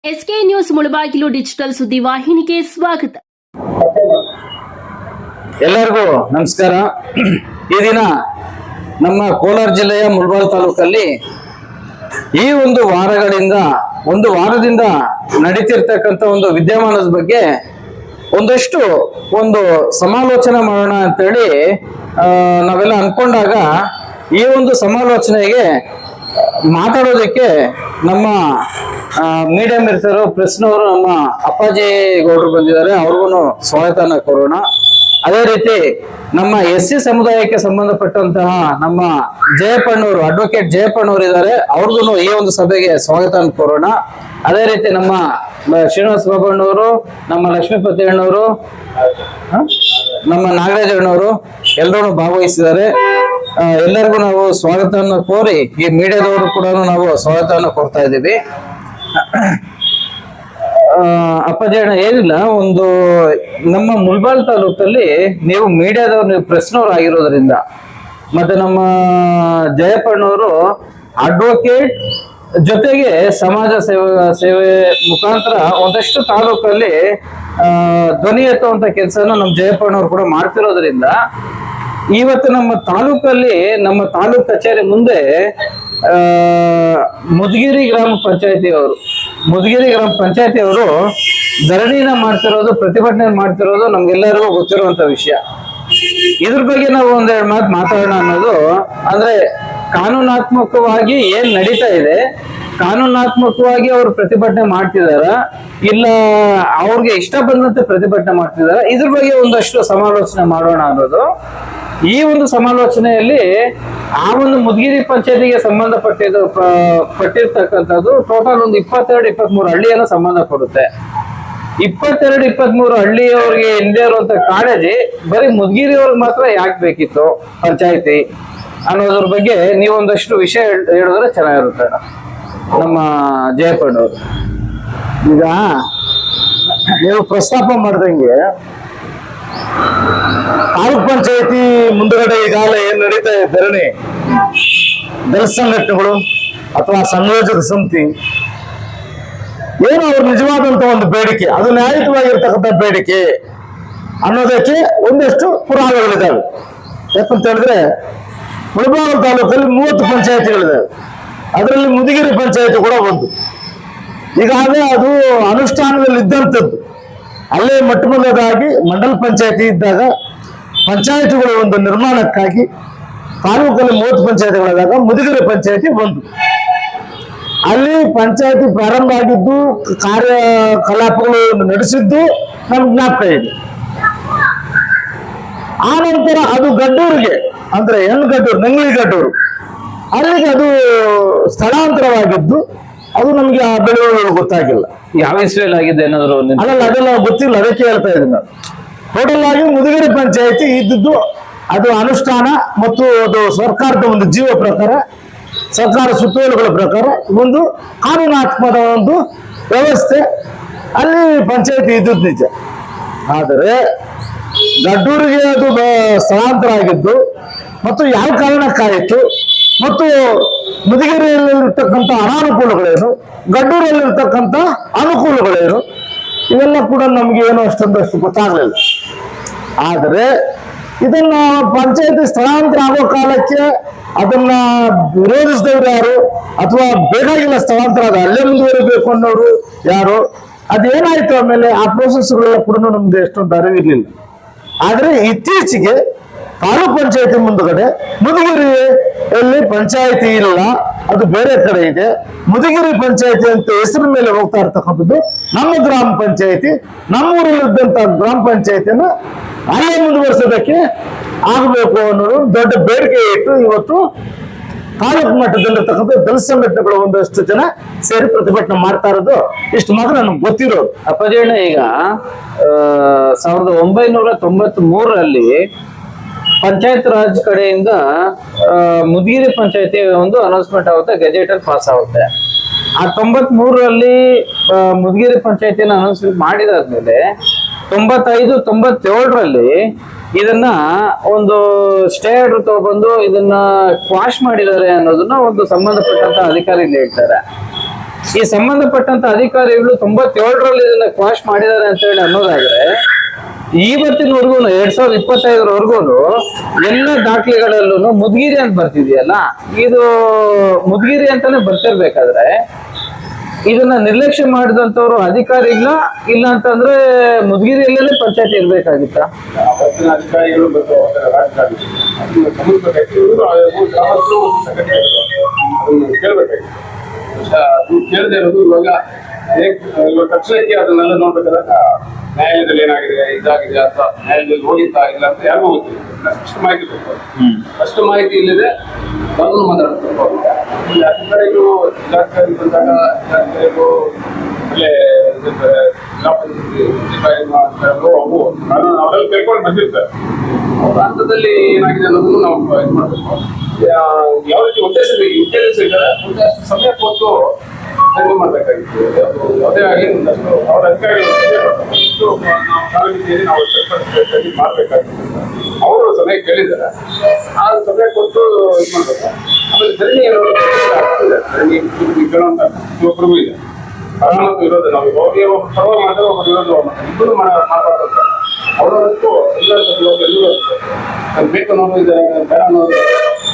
SK news Mulbagal digital ಸುದ್ದಿವಾಹಿನಿಗೆ ಸ್ವಾಗತ. ಎಲ್ಲರಿಗೂ ನಮಸ್ಕಾರ. ಈ ದಿನ ನಮ್ಮ ಕೋಲಾರ ಜಿಲ್ಲೆಯ ಮುಳಬಾಗಿಲು ತಾಲೂಕಲ್ಲಿ ಈ ಒಂದು ವಾರದಿಂದ ನಡೀತಿರ್ತಕ್ಕಂಥ ಒಂದು ವಿದ್ಯಮಾನದ ಬಗ್ಗೆ ಒಂದಷ್ಟು ಸಮಾಲೋಚನೆ ಮಾಡೋಣ ಅಂತೇಳಿ ನಾವೆಲ್ಲ ಅನ್ಕೊಂಡಾಗ ಈ ಒಂದು ಸಮಾಲೋಚನೆಗೆ ಮಾತಾಡೋದಕ್ಕೆ ನಮ್ಮ ಮೀಡಿಯಾ ಮಿತ್ರರು ಪ್ರೆಸ್ನವರು ನಮ್ಮ ಅಪ್ಪಾಜಿ ಗೌಡರು ಬಂದಿದ್ದಾರೆ. ಅವ್ರಿಗೂ ಸ್ವಾಗತನ ಕೋರೋಣ. ಅದೇ ರೀತಿ ನಮ್ಮ SC ಸಮುದಾಯಕ್ಕೆ ಸಂಬಂಧಪಟ್ಟಂತಹ ನಮ್ಮ ಜಯಪ್ಪಣ್ಣವರು, ಅಡ್ವೊಕೇಟ್ ಜಯಪ್ಪಣ್ಣವರು ಇದ್ದಾರೆ. ಅವ್ರಿಗೂ ಈ ಒಂದು ಸಭೆಗೆ ಸ್ವಾಗತ ಕೋರೋಣ. ಅದೇ ರೀತಿ ನಮ್ಮ ಶ್ರೀನಿವಾಸ ಬಾಬಣ್ಣವರು, ನಮ್ಮ ಲಕ್ಷ್ಮೀಪತಿ ಅಣ್ಣವರು, ನಮ್ಮ ನಾಗರಾಜ್ ಅಣ್ಣವರು ಎಲ್ಲರೂ ಭಾಗವಹಿಸಿದ್ದಾರೆ. ಎಲ್ಲರಿಗೂ ನಾವು ಸ್ವಾಗತವನ್ನು ಕೋರಿ ಈ ಮೀಡಿಯಾದವರು ಕೂಡ ನಾವು ಸ್ವಾಗತವನ್ನು ಕೋರ್ತಾ ಇದ್ದೀವಿ. ಅಪ್ಪಾಜಿ ಅಣ್ಣ, ಏನಿಲ್ಲ, ನಮ್ಮ ಮುಳಬಾಗಿಲು ತಾಲೂಕಲ್ಲಿ ನೀವು ಮೀಡಿಯಾದವ್ರು, ನೀವು ಪ್ರೆಸ್ನವ್ರು ಆಗಿರೋದ್ರಿಂದ, ಮತ್ತೆ ನಮ್ಮ ಜಯಪ್ಪಣ್ಣವರು ಅಡ್ವೊಕೇಟ್ ಜೊತೆಗೆ ಸಮಾಜ ಸೇವೆ ಮುಖಾಂತರ ಒಂದಷ್ಟು ತಾಲೂಕಲ್ಲಿ ಧ್ವನಿ ಎತ್ತುವಂತ ಕೆಲಸನ ನಮ್ಮ ಜಯಪ್ಪಣ್ಣವ್ರು ಕೂಡ ಮಾಡ್ತಿರೋದ್ರಿಂದ ಇವತ್ತು ನಮ್ಮ ತಾಲೂಕ್ ಕಚೇರಿ ಮುಂದೆ ಮುದಗಿರಿ ಗ್ರಾಮ ಪಂಚಾಯತಿಯವರು ಧರಣಿನ ಮಾಡ್ತಿರೋದು, ಪ್ರತಿಭಟನೆ ಮಾಡ್ತಿರೋದು ನಮ್ಗೆಲ್ಲರಿಗೂ ಗೊತ್ತಿರುವಂತ ವಿಷಯ. ಇದ್ರ ಬಗ್ಗೆ ನಾವು ಒಂದೆರಡು ಮಾತು ಮಾತಾಡೋಣ ಅನ್ನೋದು. ಅಂದ್ರೆ ಕಾನೂನಾತ್ಮಕವಾಗಿ ಏನ್ ನಡೀತಾ ಇದೆ, ಕಾನೂನಾತ್ಮಕವಾಗಿ ಅವರು ಪ್ರತಿಭಟನೆ ಮಾಡ್ತಿದಾರ, ಇಲ್ಲ ಅವ್ರಿಗೆ ಇಷ್ಟ ಬಂದಂತೆ ಪ್ರತಿಭಟನೆ ಮಾಡ್ತಿದಾರ, ಇದ್ರ ಬಗ್ಗೆ ಒಂದಷ್ಟು ಸಮಾಲೋಚನೆ ಮಾಡೋಣ ಅನ್ನೋದು. ಈ ಒಂದು ಸಮಾಲೋಚನೆಯಲ್ಲಿ ಆ ಒಂದು ಮುದಗಿರಿ ಪಂಚಾಯತಿಗೆ ಪಟ್ಟಿರ್ತಕ್ಕಂಥದ್ದು ಟೋಟಲ್ ಒಂದು 22-23 ಹಳ್ಳಿಯನ್ನು ಸಂಬಂಧ ಕೊಡುತ್ತೆ. 22-23 ಹಳ್ಳಿಯವ್ರಿಗೆ ಹಿಂದೆ ಇರುವಂತ ಕಾಳಜಿ ಬರೀ ಮುದಗಿರಿಯವ್ರಿಗೆ ಮಾತ್ರ ಯಾಕೆ ಬೇಕಿತ್ತು ಪಂಚಾಯತಿ ಅನ್ನೋದ್ರ ಬಗ್ಗೆ ನೀವೊಂದಷ್ಟು ವಿಷಯ ಹೇಳಿದ್ರೆ ಚೆನ್ನಾಗಿರುತ್ತೆ. ನಮ್ಮ ಜಯಪ್ಪಣ್ಣವರು, ಈಗ ನೀವು ಪ್ರಸ್ತಾಪ ಮಾಡ್ದಂಗೆ ತಾಲೂಕ್ ಪಂಚಾಯತಿ ಮುಂದುಗಡೆ ಈಗಾಗಲೇ ಏನ್ ನಡೀತಾ ಇದೆ ಧರಣಿ, ದಲಿತ ಸಂಘಟನೆಗಳು ಅಥವಾ ಸಂಯೋಜಕ ಸಮಿತಿ ಏನು ಅವ್ರ ನಿಜವಾದಂತ ಒಂದು ಬೇಡಿಕೆ, ಅದು ನ್ಯಾಯಯುತವಾಗಿರ್ತಕ್ಕಂಥ ಬೇಡಿಕೆ ಅನ್ನೋದಕ್ಕೆ ಒಂದಷ್ಟು ಪುರಾವೆಗಳಿದ್ದಾವೆ. ಯಾಕಂತ ಹೇಳಿದ್ರೆ ಮುಳಬಾಗಿಲು ತಾಲೂಕಲ್ಲಿ 30 ಪಂಚಾಯತಿಗಳಿದ್ದಾವೆ. ಅದರಲ್ಲಿ ಮುದಗಿರಿ ಪಂಚಾಯತಿ ಕೂಡ ಒಂದು. ಈಗಾಗಲೇ ಅದು ಅನುಷ್ಠಾನದಲ್ಲಿ ಇದ್ದಂಥದ್ದು. ಅಲ್ಲೇ ಮೊಟ್ಟಮೊದಲಾಗಿ ಮಂಡಲ ಪಂಚಾಯತಿ ಇದ್ದಾಗ ಪಂಚಾಯತಿಗಳು ಒಂದು ನಿರ್ಮಾಣಕ್ಕಾಗಿ ತಾಲೂಕಲ್ಲಿ 30 ಪಂಚಾಯತಿಗಳಾದಾಗ ಮುದಗಿರಿ ಪಂಚಾಯತಿ ಒಂದು. ಅಲ್ಲಿ ಪಂಚಾಯತಿ ಪ್ರಾರಂಭ ಆಗಿದ್ದು, ಕಾರ್ಯಕಲಾಪಗಳು ನಡೆಸಿದ್ದು ನಮ್ಗೆ ಜ್ಞಾಪಕ ಇದೆ. ಆ ನಂತರ ಅದು ಗಡ್ಡೂರಿಗೆ, ಅಂದ್ರೆ ನಂಗ್ಲಿಗಡ್ಡೂರು, ಅಲ್ಲಿಗೆ ಅದು ಸ್ಥಳಾಂತರವಾಗಿದ್ದು, ಅದು ನಮ್ಗೆ ಆ ಬೆಳವಣಿಗೆ ಗೊತ್ತಾಗಿಲ್ಲ. ಯಾವ ಇಸ್ರೇಲ್ ಆಗಿದೆ ಅನ್ನೋದ್ರು ಅದೆಲ್ಲ ಗೊತ್ತಿಲ್ಲ, ಅದಕ್ಕೆ ಹೇಳ್ತಾ ಇದ್ದೀನಿ ನಾನು. ಟೋಟಲ್ ಆಗಿ ಮುದಗಿರಿ ಪಂಚಾಯತಿ ಇದ್ದದ್ದು ಅದು ಅನುಷ್ಠಾನ ಮತ್ತು ಅದು ಸರ್ಕಾರದ ಒಂದು ಜೀವ ಪ್ರಕಾರ, ಸರ್ಕಾರ ಸುತ್ತೋಲೆಗಳ ಪ್ರಕಾರ ಒಂದು ಕಾನೂನಾತ್ಮಕ ಒಂದು ವ್ಯವಸ್ಥೆ ಅಲ್ಲಿ ಪಂಚಾಯತಿ ಇದ್ದದ್ದು ನಿಜ. ಆದರೆ ಗಡ್ಡೂರಿಗೆ ಅದು ಸ್ಥಳಾಂತರ ಆಗಿದ್ದು ಮತ್ತು ಯಾವ ಕಾರಣಕ್ಕಾಯಿತು ಮತ್ತು ಮುದಗಿರಿಯಲ್ಲಿರ್ತಕ್ಕಂಥ ಅನಾನುಕೂಲಗಳೇನು, ಗಡ್ಡೂರಲ್ಲಿರ್ತಕ್ಕಂಥ ಅನುಕೂಲಗಳೇನು, ಇವೆಲ್ಲ ಕೂಡ ನಮ್ಗೆ ಏನೋ ಅಷ್ಟೊಂದಷ್ಟು ಗೊತ್ತಾಗ್ಲಿಲ್ಲ. ಆದರೆ ಇದನ್ನ ಪಂಚಾಯತಿ ಸ್ಥಳಾಂತರ ಆಗೋ ಕಾಲಕ್ಕೆ ಅದನ್ನ ವಿರೋಧಿಸಿದವರು ಯಾರು, ಅಥವಾ ಬೇಕಾಗಿಲ್ಲ ಸ್ಥಳಾಂತರ ಅಲ್ಲೇ ಮುಂದುವರಿಬೇಕು ಅನ್ನೋರು ಯಾರು, ಅದೇನಾಯ್ತು ಆಮೇಲೆ ಆ ಪ್ರೋಸೆಸ್ಗಳೆಲ್ಲ ಕೂಡ ನಮ್ಗೆ ಎಷ್ಟೊಂದು ಅರಿವಿರ್ಲಿಲ್ಲ. ಆದ್ರೆ ಇತ್ತೀಚೆಗೆ ತಾಲೂಕ್ ಪಂಚಾಯತಿ ಮುಂದುಗಡೆ ಮುದಗಿರಿಯಲ್ಲಿ ಪಂಚಾಯತಿ ಇಲ್ಲ, ಅದು ಬೇರೆ ಕಡೆ ಇದೆ. ಮುದಗಿರಿ ಪಂಚಾಯತಿ ಅಂತ ಹೆಸರು ಮೇಲೆ ಹೋಗ್ತಾ ಇರ್ತಕ್ಕಂಥದ್ದು ನಮ್ಮ ಗ್ರಾಮ ಪಂಚಾಯತಿ, ನಮ್ಮೂರಲ್ಲಿದ್ದಂತ ಗ್ರಾಮ ಪಂಚಾಯತಿಯನ್ನು ಅಲ್ಲೇ ಮುಂದುವರಿಸೋದಕ್ಕೆ ಆಗಬೇಕು ಅನ್ನೋದು ದೊಡ್ಡ ಬೇಡಿಕೆ ಇಟ್ಟು ಇವತ್ತು ತಾಲೂಕು ಮಟ್ಟದಲ್ಲಿರ್ತಕ್ಕಂಥ ದಲಿತ ಸಂಘಟನೆಗಳು ಒಂದಷ್ಟು ಜನ ಸೇರಿ ಪ್ರತಿಭಟನೆ ಮಾಡ್ತಾ ಇರೋದು. ಇಷ್ಟು ಮಾತ್ರ ನಮ್ಗೆ ಗೊತ್ತಿರೋದು. ಅಪ್ಪಾಜಿ, ಈಗ 1993ರಲ್ಲಿ ಪಂಚಾಯತ್ ರಾಜ್ ಕಡೆಯಿಂದ ಮುದಗಿರಿ ಪಂಚಾಯತಿ ಒಂದು ಅನೌನ್ಸ್ಮೆಂಟ್ ಆಗುತ್ತೆ, ಗೆಜೆಟರ್ ಪಾಸ್ ಆಗುತ್ತೆ. ಆ 93ರಲ್ಲಿ ಮುದಗಿರಿ ಪಂಚಾಯತಿನ ಅನೌನ್ಸ್ಮೆಂಟ್ ಮಾಡಿದಾದ್ಮೇಲೆ 95-97ರಲ್ಲಿ ಇದನ್ನ ಒಂದು ಸ್ಟೇ ಆರ್ಡರ್ ತಗೊಬಂದು ಇದನ್ನ ಕ್ವಾಶ್ ಮಾಡಿದ್ದಾರೆ ಅನ್ನೋದನ್ನ ಒಂದು ಸಂಬಂಧಪಟ್ಟಂತ ಅಧಿಕಾರಿಗಳು ಹೇಳ್ತಾರೆ. ಈ ಸಂಬಂಧಪಟ್ಟಂತ ಅಧಿಕಾರಿಗಳು 97ರಲ್ಲಿ ಇದನ್ನ ಕ್ವಾಶ್ ಮಾಡಿದ್ದಾರೆ ಅಂತ ಹೇಳಿ ಅನ್ನೋದಾದ್ರೆ ಇವತ್ತಿನವರೆಗೂ 2025ರವರೆಗೂ ಎಲ್ಲ ದಾಖಲೆಗಳಲ್ಲೂ ಮುದ್ಗಿರಿ ಅಂತ ಬರ್ತಿದೆಯಲ್ಲ, ಇದು ಮುದ್ಗಿರಿ ಅಂತಾನೆ ಬರ್ತಿರ್ಬೇಕಾದ್ರೆ ಇದನ್ನ ನಿರ್ಲಕ್ಷ್ಯ ಮಾಡಿದಂತವ್ರು ಅಧಿಕಾರಿಗಳ ಇಲ್ಲ ಅಂತಂದ್ರೆ ಮುದ್ಗಿರಿಯಲ್ಲೇ ಪಂಚಾಯತ್ ಇರ್ಬೇಕಾಗಿತ್ತ? ಅವತ್ತಿನ ಅಧಿಕಾರಿಗಳು ಮತ್ತು ರಾಜಕಾರಣಿಗಳು ಅದನ್ನು ಗಮನಿಸಬೇಕಾಗಿತ್ತು. ಇವರು ಗ್ರಾಮಸ್ಥರು ಒಂದು ಸಂಘಟನೆ ಅದನ್ನು ಕೇಳಬೇಕಾಗಿತ್ತು. ಅದು ಕೇಳದೆ ಇರೋದು ಇವಾಗ ತಕ್ಷಣಕ್ಕೆ ಅದನ್ನೆಲ್ಲ ನೋಡ್ಬೇಕಾದಾಗ ನ್ಯಾಯಾಲಯದಲ್ಲಿ ಏನಾಗಿದೆ ಇದಾಗಿದೆ ಅಥವಾ ನ್ಯಾಯಾಲಯದಲ್ಲಿ ಹೋಗಿತ್ತಾ ಇಲ್ಲ ಅಂತ ಯಾರಿಗೂ ಗೊತ್ತಿಲ್ಲ. ಅಷ್ಟು ಮಾಹಿತಿ ಬೇಕು. ಅಷ್ಟು ಮಾಹಿತಿ ಇಲ್ಲದೆ ಅದನ್ನು ಮಾತಾಡ್ಬೇಕು. ಅಧಿಕಾರಿಗಳು ಇಲಾಖೆಯಲ್ಲಿ ಬಂದಾಗ ಇಲಾಖೆಗಳು ಅಲ್ಲೇ ಅವು ಅವರೆಲ್ಲ ಕೇಳ್ಕೊಂಡು ಬಂದಿರ್ತಾರೆ. ಅವ್ರ ಹಂತದಲ್ಲಿ ಏನಾಗಿದೆ ಅನ್ನೋದನ್ನು ನಾವು ಇದು ಮಾಡಬೇಕು. ಯಾವ ರೀತಿ ಇಂಟೆಲಿಜೆನ್ಸ್ ಇದ್ದಾರೆ ಅಷ್ಟು ಸಮಯ ಕೊಟ್ಟು ಕಡಿಮೆ ಮಾಡಬೇಕಾಗಿತ್ತು. ಯಾವುದೇ ಆಗಲಿ ಒಂದಷ್ಟು ಅವರ ಅಧಿಕಾರಿಗಳು ನಾವು ಕಾಲಮಿತಿಯಲ್ಲಿ ನಾವು ಸರ್ಕಾರದಲ್ಲಿ ಮಾಡಬೇಕಾಗಿತ್ತು. ಅವರು ಸಮಯ ಕೇಳಿದ್ದಾರೆ, ಆ ಸಮಯ ಕೊಟ್ಟು ಇದು ಮಾಡಬೇಕು. ಆಮೇಲೆ ಧರಣಿ ಆಗ್ತದೆ. ಧರಣಿ ಕೇಳುವಂತ ಒಬ್ಬರಿಗೂ ಇದೆ. ಪರ ಮತ್ತು ವಿರೋಧ, ನಾವು ಹೋಗಿ ಒಬ್ಬರು ಪರವಾಗಿ ಮಾಡ್ತಾರೆ, ಒಬ್ಬರು ವಿರೋಧ ಮಾಡ್ತಾರೆ, ಇಬ್ಬರು ಮಾಡಬಾರ್ದು. ಅವರವತ್ತು ಎಲ್ಲರೂ ನಮ್ಗೆ ಬೇಕು ಅನ್ನೋದು ಇದ್ದಾರೆ, ಬೇಡ ಅನ್ನೋದು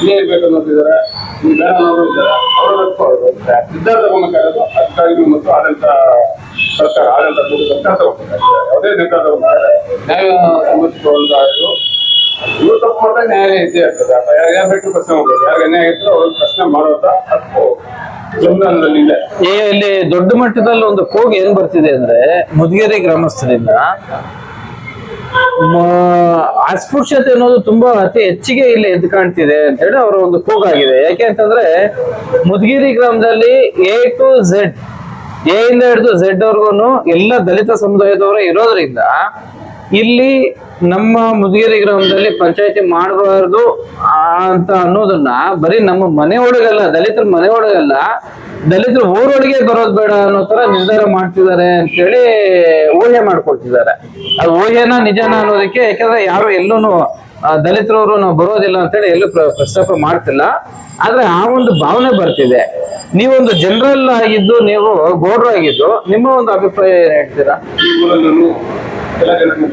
ಇಲ್ಲೇ ಇರ್ಬೇಕು ಅನ್ನೋದಿದ್ದಾರೆ, ಇಲ್ಲಿ ಬೇಡ ಅನ್ನೋದು ಇದ್ದಾರೆ. ಅವರವತ್ತು ನಿರ್ಧಾರ ತಗೋಬೇಕಾಗೋದು ಅಧಿಕಾರಿಗಳು ಮತ್ತು ಆಡಳಿತ ಸರ್ಕಾರ ತಗೋಬೇಕಾಗ್ತದೆ. ಯಾವುದೇ ನಿರ್ಧಾರ ತಗೋಬೇಕಾದ್ರೆ ನ್ಯಾಯ ಸಂಬಂಧಿಸಿರುವಂತಹದ್ದು ಇವ್ರು ತಪ್ಪು ಮಾಡಿದಾಗ ನ್ಯಾಯಾಲಯ ಇದ್ದೇ ಇರ್ತದೆ. ಯಾರು ಬೇಕು ಪ್ರಶ್ನೆ ಮಾಡ್ಬೇಕು, ಯಾರಿಗೆ ನ್ಯಾಯ ಇರ್ತದೆ ಅವ್ರಿಗೆ ಪ್ರಶ್ನೆ ಮಾಡುವಂತ ಹಕ್ಕು ಸಂವಿಧಾನದಲ್ಲಿ ಇದೆ. ಇಲ್ಲಿ ದೊಡ್ಡ ಮಟ್ಟದಲ್ಲಿ ಒಂದು ಕೂಗು ಏನ್ ಬರ್ತಿದೆ ಅಂದ್ರೆ ಮುದ್ಗೇರಿ ಗ್ರಾಮಸ್ಥರಿಂದ ಅಸ್ಪೃಶ್ಯತೆ ಅನ್ನೋದು ತುಂಬಾ ಅತಿ ಹೆಚ್ಚಿಗೆ ಇಲ್ಲಿ ಎದ್ದು ಕಾಣ್ತಿದೆ ಅಂತ ಹೇಳಿ ಅವರ ಒಂದು ಕೂಗಾಗಿದೆ. ಯಾಕೆ ಅಂತಂದ್ರೆ ಮುದ್ಗಿರಿ ಗ್ರಾಮದಲ್ಲಿ A to Z, A ಇಂದ ಹಿಡಿದು Z ವರ್ಗೂನು ಎಲ್ಲ ದಲಿತ ಸಮುದಾಯದವರೇ ಇರೋದ್ರಿಂದ ಇಲ್ಲಿ ನಮ್ಮ ಮುದ್ಗಿರಿ ಗ್ರಾಮದಲ್ಲಿ ಪಂಚಾಯತಿ ಮಾಡಬಾರ್ದು ಅಂತ ಅನ್ನೋದನ್ನ ಬರೀ ನಮ್ಮ ಮನೆ ಒಳಗಲ್ಲ, ದಲಿತರ ಮನೆ ಒಳಗಲ್ಲ, ದಲಿತರು ಊರೊಳಗೆ ಬರೋದು ಬೇಡ ಅನ್ನೋ ತರ ನಿರ್ಧಾರ ಮಾಡ್ತಿದ್ದಾರೆ ಅಂತೇಳಿ ಊಹೆ ಮಾಡ್ಕೊಳ್ತಿದ್ದಾರೆ. ಅದು ಊಹೆನ ನಿಜಾನ ಅನ್ನೋದಕ್ಕೆ, ಯಾಕಂದ್ರೆ ಯಾರು ಎಲ್ಲೂ ದಲಿತರವರು ನಾವು ಬರೋದಿಲ್ಲ ಅಂತೇಳಿ ಎಲ್ಲೂ ಪ್ರಸ್ತಾಪ ಮಾಡ್ತಿಲ್ಲ. ಆದ್ರೆ ಆ ಒಂದು ಭಾವನೆ ಬರ್ತಿದೆ. ನೀವೊಂದು ಜನರಲ್ ಆಗಿದ್ದು, ನೀವು ಗೌಡ್ರು ಆಗಿದ್ದು, ನಿಮ್ಮ ಒಂದು ಅಭಿಪ್ರಾಯ ಏನ್ ಹೇಳ್ತೀರಾ? ಈ ಊರಲ್ಲೂ ಎಲ್ಲ ಜನಾಂಗ,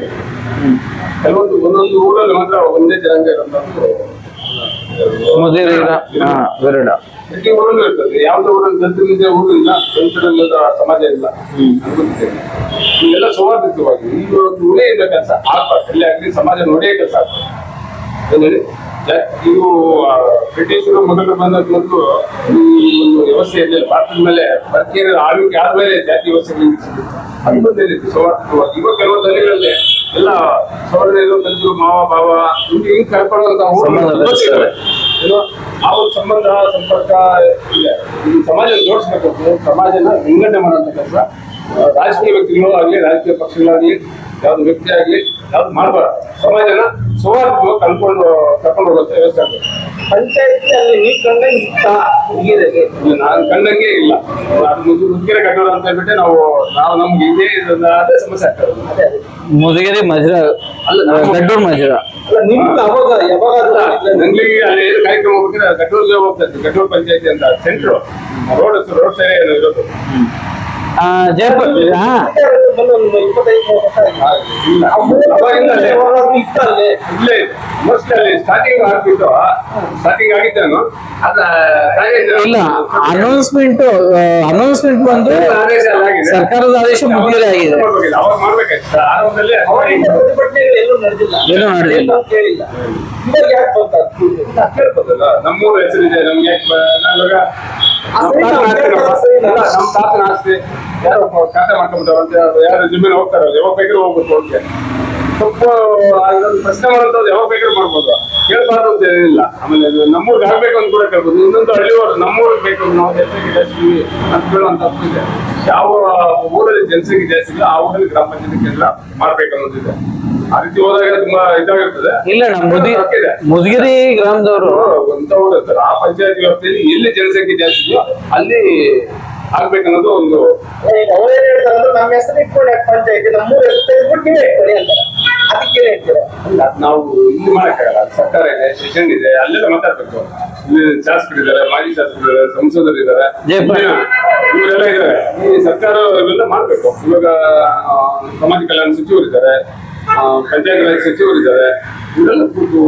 ಕೆಲವೊಂದು ಒಂದೊಂದು ಊರಲ್ಲಿ ಮಾತ್ರ ಒಂದೇ ಜನಾಂಗ ಇರುವಂತದ್ದು ಮುದ್ಗೇರಿ ವಿರಡ. ಪ್ರತಿ ಊರಲ್ಲೂ ಇರ್ತದೆ. ಯಾವ್ದು ಊರಲ್ಲಿ ದಲಿತರಿಲ್ಲದೆ ಊರು ಇಲ್ಲ, ದಲಿತರಿಲ್ಲದ ಸಮಾಜ ಇಲ್ಲ ಅನ್ಕೊಂತಿದ್ದೇನೆ. ಇವೆಲ್ಲ ಸೌಹಾರ್ದಯುತವಾಗಿ ಈ ಒಂದು ಉಳಿಯುವ ಕೆಲಸ ಆಗ್ಬಾರ್ದು. ಎಲ್ಲೇ ಆಗಲಿ ಸಮಾಜ ನೋಡಿಯೇ ಕೆಲಸ ಆಗ್ತದೆ. ಇವು ಬ್ರಿಟಿಷರು ಮೊದಲು ಬಂದದ್ದು ಮೊದಲು ಈ ಒಂದು ವ್ಯವಸ್ಥೆ ಇರಲಿಲ್ಲ. ಭಾರತದ ಮೇಲೆ ಪರಕೀಯರ ಆಳ್ವಿಕೆ ಆದ್ಮೇಲೆ ಜಾತಿ ವ್ಯವಸ್ಥೆ ಅನುಬಂಧ ಸೌಹಾರ್ದಯುತವಾಗಿ. ಇವಾಗ ಕೆಲವೊಂದು ಹಳ್ಳಿಗಳಲ್ಲಿ ಎಲ್ಲ ಸೌಹಾರ್ದ ದಲಿತರು ಮಾವ ಭಾವ ಹಿಂಗೆ ಕರ್ಕೊಳ್ಳುವಂತ ಆ ಒಂದು ಸಂಬಂಧ ಸಂಪರ್ಕ ಇಲ್ಲ. ಈ ಸಮಾಜ ಜೋಡಿಸ್ಬೇಕು, ಸಮಾಜನ ವಿಂಗಡಣೆ ಮಾಡುವಂತ ಕೆಲಸ ರಾಜಕೀಯ ವ್ಯಕ್ತಿಗಳು ಆಗ್ಲಿ, ರಾಜಕೀಯ ಪಕ್ಷಗಳಾಗ್ಲಿ, ಯಾವ್ದು ವ್ಯಕ್ತಿ ಆಗ್ಲಿ ಯಾವ್ದು ಮಾಡಬಾರ್ದು. ಸಮಾಜನ ಸೌಹಾರ್ದ ಕರ್ಕೊಂಡು ಹೋಗುವಂತ ವ್ಯವಸ್ಥೆ ಆಗ್ಬೇಕು. ಪಂಚಾಯತಿಯಲ್ಲಿ ನೀವು ಕಂಡಂಗೆ ಹುಡುಗಿರಿಗೆ ನಾನು ಕಂಡಂಗೆ ಇಲ್ಲ. ಅದು ಮುದ್ಗೆರೆ ಕಟ್ಟೋಣ ಅಂತ ಹೇಳ್ಬಿಟ್ಟೆ ನಾವು ನಮ್ಗೆ ಇದೇ ಅದೇ ಸಮಸ್ಯೆ ಆಗ್ತದೆ. ಮುದ್ಗೇರಿ ಮಜ್ರಾ ಅಲ್ಲ, ಗಡ್ಡೂರ್ ಮಜ್ರಾ ಅಲ್ಲ ನಿಮ್ಗೆ ಅವಾಗ ಯಾವಾಗ ನಂಗ್ಲಿಗೆ ಅಲ್ಲಿ ಏನು ಕಾರ್ಯಕ್ರಮ ಹೋಗ್ಬೇಕಾದ್ರೆ ಗಡ್ಡೂರ್ಗೆ ಹೋಗ್ತಾ ಇತ್ತು. ಗಡ್ಡೂರ್ ಪಂಚಾಯತಿ ಅಂತ ಸೆಂಟ್ರು ರೋಡ್ ಸೈಡ್ ಇರೋದು. ಜಯಪುರ 25 ಇಲ್ಲೇ ಮೋಸ್ಟ್ಲಿ ಅಲ್ಲಿ ಸ್ಟಾರ್ಟಿಂಗ್ ಆಗ್ಬಿಟ್ಟು ಸ್ಟಾರ್ಟಿಂಗ್ ಆಗಿದ್ದೇನು ಅದ ಇಲ್ಲ, ಅನೌನ್ಸ್ಮೆಂಟ್ ಬಂದು ಆದೇಶ ಆಗಿದೆ, ಸರ್ಕಾರದ ಆದೇಶ ಮುಗಿದರೆ ಆಗಿದೆ. ಅವಾಗ ಮಾಡ್ಬೇಕಾಯ್ತು. ಆರಂಭದಲ್ಲಿ ಎಲ್ಲೂ ನಡೆದಿಲ್ಲ, ಏನೂ ನಡೆದಿಲ್ಲ, ಕೇಳಿಲ್ಲ. ಇವಾಗ ಯಾಕೆ ಬಂತ ಕೇಳ್ಬೋದಲ್ಲ, ನಮ್ಮೂರ ಹೆಸರಿದೆ, ನಮ್ಗೆ ನಾವಾಗ ನಮ್ಮ ತಾತನ ಆಸ್ತಿ ಯಾರು ಖಾತೆ ಮಾಡ್ಕೊಂಡ್ಬಿಟ್ಟಾರ ಅಂತ ಯಾರು ಜಮೀನು ಹೋಗ್ತಾರಲ್ಲ, ಯಾವಾಗ ಬೇಕಾದ್ರೂ ಹೋಗ್ಬೋದು. ಹೋಗ್ತಾರೆ ಸ್ವಲ್ಪ ಅದೊಂದು ಪ್ರಶ್ನೆ ಮಾಡೋದು ಯಾವಾಗ ಬೇಕಾದ್ರೂ ಮಾಡ್ಬೋದು, ಕೇಳಬಾರ್ದು ಅಂತ ಏನಿಲ್ಲ. ಆಮೇಲೆ ನಮ್ಮೂರ್ಗೆ ಆಗ್ಬೇಕು ಅಂತ ಕೂಡ ಕೇಳ್ಬೋದು. ಇನ್ನೊಂದು ಹಳ್ಳಿಯವರು ನಮ್ಮೂರಿಗೆ ಬೇಕು, ನಾವು ಜನಸಂಖ್ಯೆ ಜಾಸ್ತಿ ಅಂತ ಕೇಳುವಂತ ಇದೆ. ಯಾವ ಊರಲ್ಲಿ ಜನಸಂಖ್ಯೆ ಜಾಸ್ತಿ ಇಲ್ಲ ಆ ಊರಲ್ಲಿ ಗ್ರಾಮ ಪಂಚಾಯತಿ ಕೇಂದ್ರ ಮಾಡ್ಬೇಕು ಅನ್ನೋದಿದೆ. ಆ ರೀತಿ ಹೋದಾಗ ತುಂಬಾ ಇದಾಗಿರ್ತದೆ. ಇಲ್ಲ, ನಮ್ಮ ಮುದ್ಗಿರಿ ಗ್ರಾಮದವರು ಅಂತ ಊರು ಇರ್ತಾರೆ. ಆ ಪಂಚಾಯತ್ ವ್ಯಾಪ್ತಿಯಲ್ಲಿ ಎಲ್ಲಿ ಜನಸಂಖ್ಯೆ ಜಾಸ್ತಿ ಇದೆಯೋ ಅಲ್ಲಿ ಆಗ್ಬೇಕನ್ನೋದು ಒಂದು ಅವ್ರೇನ್ ಹೇಳ್ತಾರೆ ಅಂದ್ರೆ ನಮ್ಮ ಹೆಸರು ಇಟ್ಕೊಳ್ಳಿ ಪಂಚಾಯತಿ, ನಮ್ಮೂರ ಹೆಸರು ತೆಗೆದ್ಬಿಟ್ಟು ನೀವೇ ಇಟ್ಕೊಳ್ಳಿ ಅಂತ. ಅದಕ್ಕೆ ಹೇಳ್ತೀರಾ? ನಾವು ಇಲ್ಲಿ ಮಾಡಕ್ಕಾಗಲ್ಲ. ಸರ್ಕಾರ ಇದೆ, ಸೆಷನ್ ಇದೆ, ಅಲ್ಲೆಲ್ಲ ಮಾತಾಡ್ಬೇಕು. ಇಲ್ಲಿ ಶಾಸಕರಿದ್ದಾರೆ, ಮಾಜಿ ಶಾಸಕರಿದ್ದಾರೆ, ಸಂಸದರಿದ್ದಾರೆ. ಇವರೆಲ್ಲ ಇದ್ದಾರೆ. ಈ ಸರ್ಕಾರ ಇವೆಲ್ಲ ಮಾಡ್ಬೇಕು. ಇವಾಗ ಸಮಾಜ ಕಲ್ಯಾಣ ಸಚಿವರಿದ್ದಾರೆ, ಪಂಚಾಯತ್ ರಾಜ್ ಸಚಿವರಿದ್ದಾರೆ. ಇವರೆಲ್ಲ ಕೂತು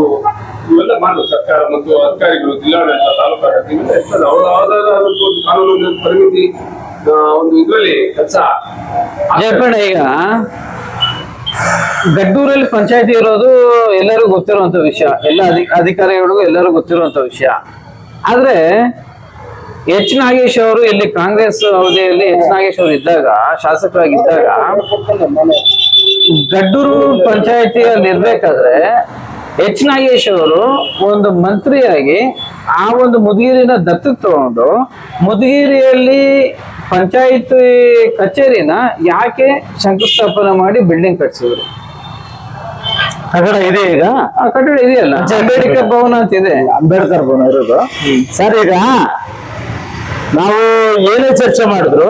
ಇವೆಲ್ಲ ಮಾಡ್ಬೇಕು. ಸರ್ಕಾರ ಮತ್ತು ಅಧಿಕಾರಿಗಳು, ಜಿಲ್ಲಾಡಳಿತ, ತಾಲೂಕು ಆಡಳಿತ ಇವೆಲ್ಲ ಇರ್ತದೆ. ಒಂದು ಕಾನೂನು ಪರಿಮಿತಿ ಒಂದು ಇದರಲ್ಲಿ ಕೆಲಸ. ಜಯಪಣ್ಣ, ಈಗ ಗಡ್ಡೂರಲ್ಲಿ ಪಂಚಾಯತಿ ಇರೋದು ಎಲ್ಲರಿಗೂ ಗೊತ್ತಿರುವಂತ ವಿಷಯ, ಎಲ್ಲ ಅಧಿಕಾರಿಗಳಿಗೂ ಎಲ್ಲರಿಗೂ ಗೊತ್ತಿರುವಂತ ವಿಷಯ. ಆದ್ರೆ ಎಚ್ ನಾಗೇಶ್ ಅವರು ಇಲ್ಲಿ ಕಾಂಗ್ರೆಸ್ ಅವಧಿಯಲ್ಲಿ ಎಚ್ ನಾಗೇಶ್ ಅವರು ಇದ್ದಾಗ, ಶಾಸಕರಾಗಿದ್ದಾಗ, ಗಡ್ಡೂರು ಪಂಚಾಯತಿಯಲ್ಲಿ ಇರ್ಬೇಕಾದ್ರೆ ಎಚ್ ನಾಗೇಶ್ ಅವರು ಒಂದು ಮಂತ್ರಿಯಾಗಿ ಆ ಒಂದು ಮುದಗಿರಿನ ದತ್ತಕ್ಕೆ ತಗೊಂಡು ಮುದಗಿರಿಯಲ್ಲಿ ಪಂಚಾಯತ್ ಕಚೇರಿನ ಯಾಕೆ ಶಂಕುಸ್ಥಾಪನೆ ಮಾಡಿ ಬಿಲ್ಡಿಂಗ್ ಕಟ್ಸಿದ್ರು? ಕಟ್ಟಡ ಇದೆ ಈಗ, ಆ ಕಟ್ಟಡ ಇದೆಯಲ್ಲ, ಅಂಬೇಡ್ಕರ್ ಭವನ ಅಂತ ಇದೆ. ಅಂಬೇಡ್ಕರ್ ಭವನ ಇರೋದು. ಸರ್, ಈಗ ನಾವು ಏನೇ ಚರ್ಚೆ ಮಾಡಿದ್ರು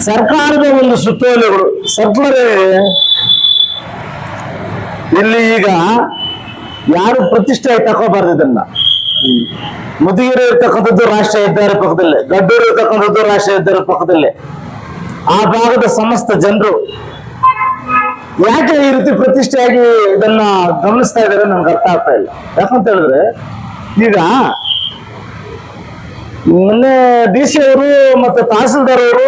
ಸರ್ಕಾರದ ಒಂದು ಸುತ್ತೋಲೆಗಳು ಸರ್ಕಾರ ಇಲ್ಲಿ ಈಗ ಯಾರು ಪ್ರತಿಷ್ಠೆ ತಗೋಬಾರ್ದು. ಇದನ್ನ ಮುದಿಗೆರೆ ಇರ್ತಕ್ಕಂಥದ್ದು ರಾಷ್ಟ್ರೀಯ ಹೆದ್ದಾರಿ ಪಕ್ಕದಲ್ಲೇ, ಗಡ್ಡೂರು ಇರ್ತಕ್ಕಂಥದ್ದು ರಾಷ್ಟ್ರೀಯ ಹೆದ್ದಾರಿ ಪಕ್ಕದಲ್ಲೇ. ಆ ಭಾಗದ ಸಮಸ್ತ ಜನರು ಯಾಕೆ ಈ ರೀತಿ ಪ್ರತಿಷ್ಠೆಯಾಗಿ ಇದನ್ನ ಗಮನಿಸ್ತಾ ಇದ್ದಾರೆ ನನ್ಗೆ ಅರ್ಥ ಆಗ್ತಾ ಇಲ್ಲ. ಯಾಕಂತ ಹೇಳಿದ್ರೆ, ಈಗ ಮೊನ್ನೆ DC ಅವರು ಮತ್ತೆ ತಹಸೀಲ್ದಾರ್ ಅವರು,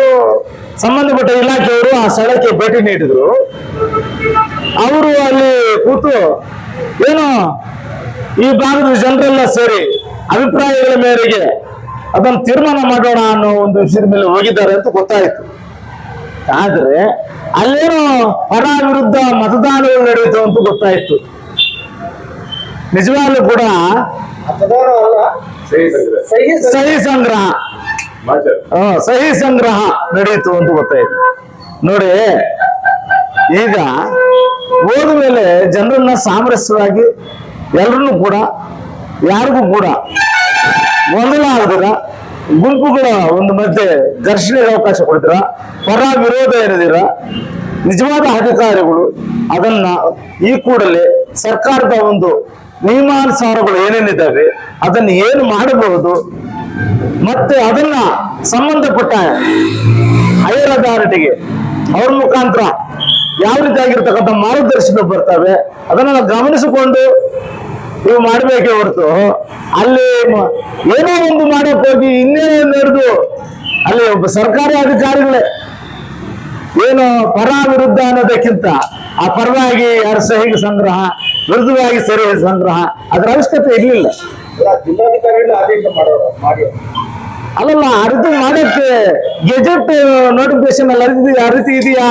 ಸಂಬಂಧಪಟ್ಟ ಇಲಾಖೆಯವರು ಆ ಸ್ಥಳಕ್ಕೆ ಭೇಟಿ ನೀಡಿದ್ರು. ಅವರು ಅಲ್ಲಿ ಕೂತು ಏನು ಈ ಭಾಗದ ಜನರೆಲ್ಲ ಸೇರಿ ಅಭಿಪ್ರಾಯಗಳ ಮೇರೆಗೆ ಅದನ್ನು ತೀರ್ಮಾನ ಮಾಡೋಣ ಅನ್ನೋ ಒಂದು ವಿಷಯದ ಮೇಲೆ ಹೋಗಿದ್ದಾರೆ ಅಂತ ಗೊತ್ತಾಯ್ತು. ಆದ್ರೆ ಅಲ್ಲೇನೋ ಪರ ವಿರುದ್ಧ ಮತದಾನಗಳು ನಡೆಯಿತು ಅಂತ ಗೊತ್ತಾಯ್ತು. ನಿಜವಾಗ್ಲೂ ಕೂಡ ಸಹಿ ಸಂಗ್ರಹ ಸಹಿ ಸಂಗ್ರಹ ನಡೆಯಿತು ಅಂತ ಗೊತ್ತಾಯ್ತು. ನೋಡಿ, ಈಗ ಹೋದ ಮೇಲೆ ಜನರನ್ನ ಸಾಮರಸ್ಯವಾಗಿ ಎಲ್ಲರನ್ನೂ ಕೂಡ, ಯಾರಿಗೂ ಕೂಡ ಗೊಂದಲ ಆಗದಿರ, ಗುಂಪುಗಳ ಒಂದು ಮಧ್ಯೆ ಘರ್ಷಣೆಗೆ ಅವಕಾಶ ಕೊಡ್ತೀರ, ಪರ ವಿರೋಧ ಏನಿದಿರ, ನಿಜವಾದ ಅಧಿಕಾರಿಗಳು ಅದನ್ನ ಈ ಕೂಡಲೇ ಸರ್ಕಾರದ ಒಂದು ನಿಯಮಾನುಸಾರಗಳು ಏನೇನಿದ್ದಾವೆ ಅದನ್ನ ಏನು ಮಾಡಬಹುದು, ಮತ್ತೆ ಅದನ್ನ ಸಂಬಂಧಪಟ್ಟ ಹೈಯರ್ ಅಥಾರಿಟಿಗೆ ಅವ್ರ ಮುಖಾಂತರ ಯಾವ ರೀತಿ ಆಗಿರ್ತಕ್ಕಂಥ ಮಾರ್ಗದರ್ಶನ ಬರ್ತವೆ ಅದನ್ನ ಗಮನಿಸಿಕೊಂಡು ಇವು ಮಾಡ್ಬೇಕೆ ಹೊರತು ಅಲ್ಲಿ ಏನೋ ಒಂದು ಮಾಡಕ್ ಹೋಗಿ ಇನ್ನೇನು ನಡೆದು ಅಲ್ಲಿ ಒಬ್ಬ ಸರ್ಕಾರಿ ಅಧಿಕಾರಿಗಳೇ ಏನು ಪರ ವಿರುದ್ಧ ಅನ್ನೋದಕ್ಕಿಂತ ಆ ಪರವಾಗಿ ಯಾರು ಸಹಿ ಸಂಗ್ರಹ, ವಿರುದ್ಧವಾಗಿ ಸರಿ ಸಂಗ್ರಹ, ಅದರ ಅವಶ್ಯಕತೆ ಇರ್ಲಿಲ್ಲ. ಜಿಲ್ಲಾಧಿಕಾರಿಗಳು ಆದೇಶ ಮಾಡೋರು ಮಾಡಿ ಅಲ್ಲಲ್ಲ, ಆ ರೀತಿ ಮಾಡಕ್ಕೆ ಗೆಜೆಟ್ ನೋಟಿಫಿಕೇಶನ್ ಅಲ್ಲಿ ಆ ರೀತಿ ಇದೆಯಾ?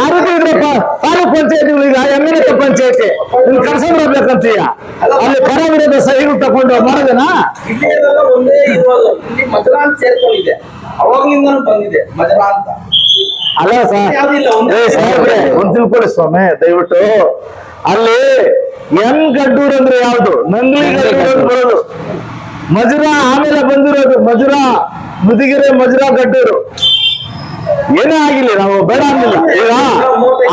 ಆ ರೀತಿ ಇದ್ರೆ ತಾಲೂಕ್ ಪಂಚಾಯತಿಗಳು, ಈಗ MLA ಪಂಚಾಯತಿ ಕೆಲಸ ಮಾಡ್ಬೇಕಂತೀಯ, ಅಲ್ಲಿ ಪರ ವಿರೋಧ ಸಹಿಗಳು ತಗೊಂಡು ಮಾಡೋದೇನಾ? ಇಲ್ಲಿ ಒಂದೇ ಇರೋದು, ಇಲ್ಲಿ ಮಜರಾ ಅಂತ ಸೇರ್ಕೊಂಡಿದೆ, ಅವಾಗ್ಲಿಂದನೂ ಬಂದಿದೆ ಮಜರಾ ಅಂತ. ಅಲ್ಲ ಸರ್, ಒಂದ್ ತಿಳ್ಕೊಳ್ಳಿ ಸ್ವಾಮಿ ದಯವಿಟ್ಟು. ಅಲ್ಲಿ ಗಡ್ಡೂರು ಅಂದ್ರೆ ಯಾವ್ದು? ನಂಗ್ಲಿ ಗಡ್ಡೂರು ಬರೋದು ಮಜುರಾ, ಆಮೇಲೆ ಬಂದಿರೋದು ಮಜುರಾ, ಮುದಿಗೆರೆ ಮಜುರಾ ಗಡ್ಡೂರು. ಏನೇ ಆಗಿಲ್ಲ, ನಾವು ಬೇಡ ಅನ್ನಿಲ್ಲ. ಈಗ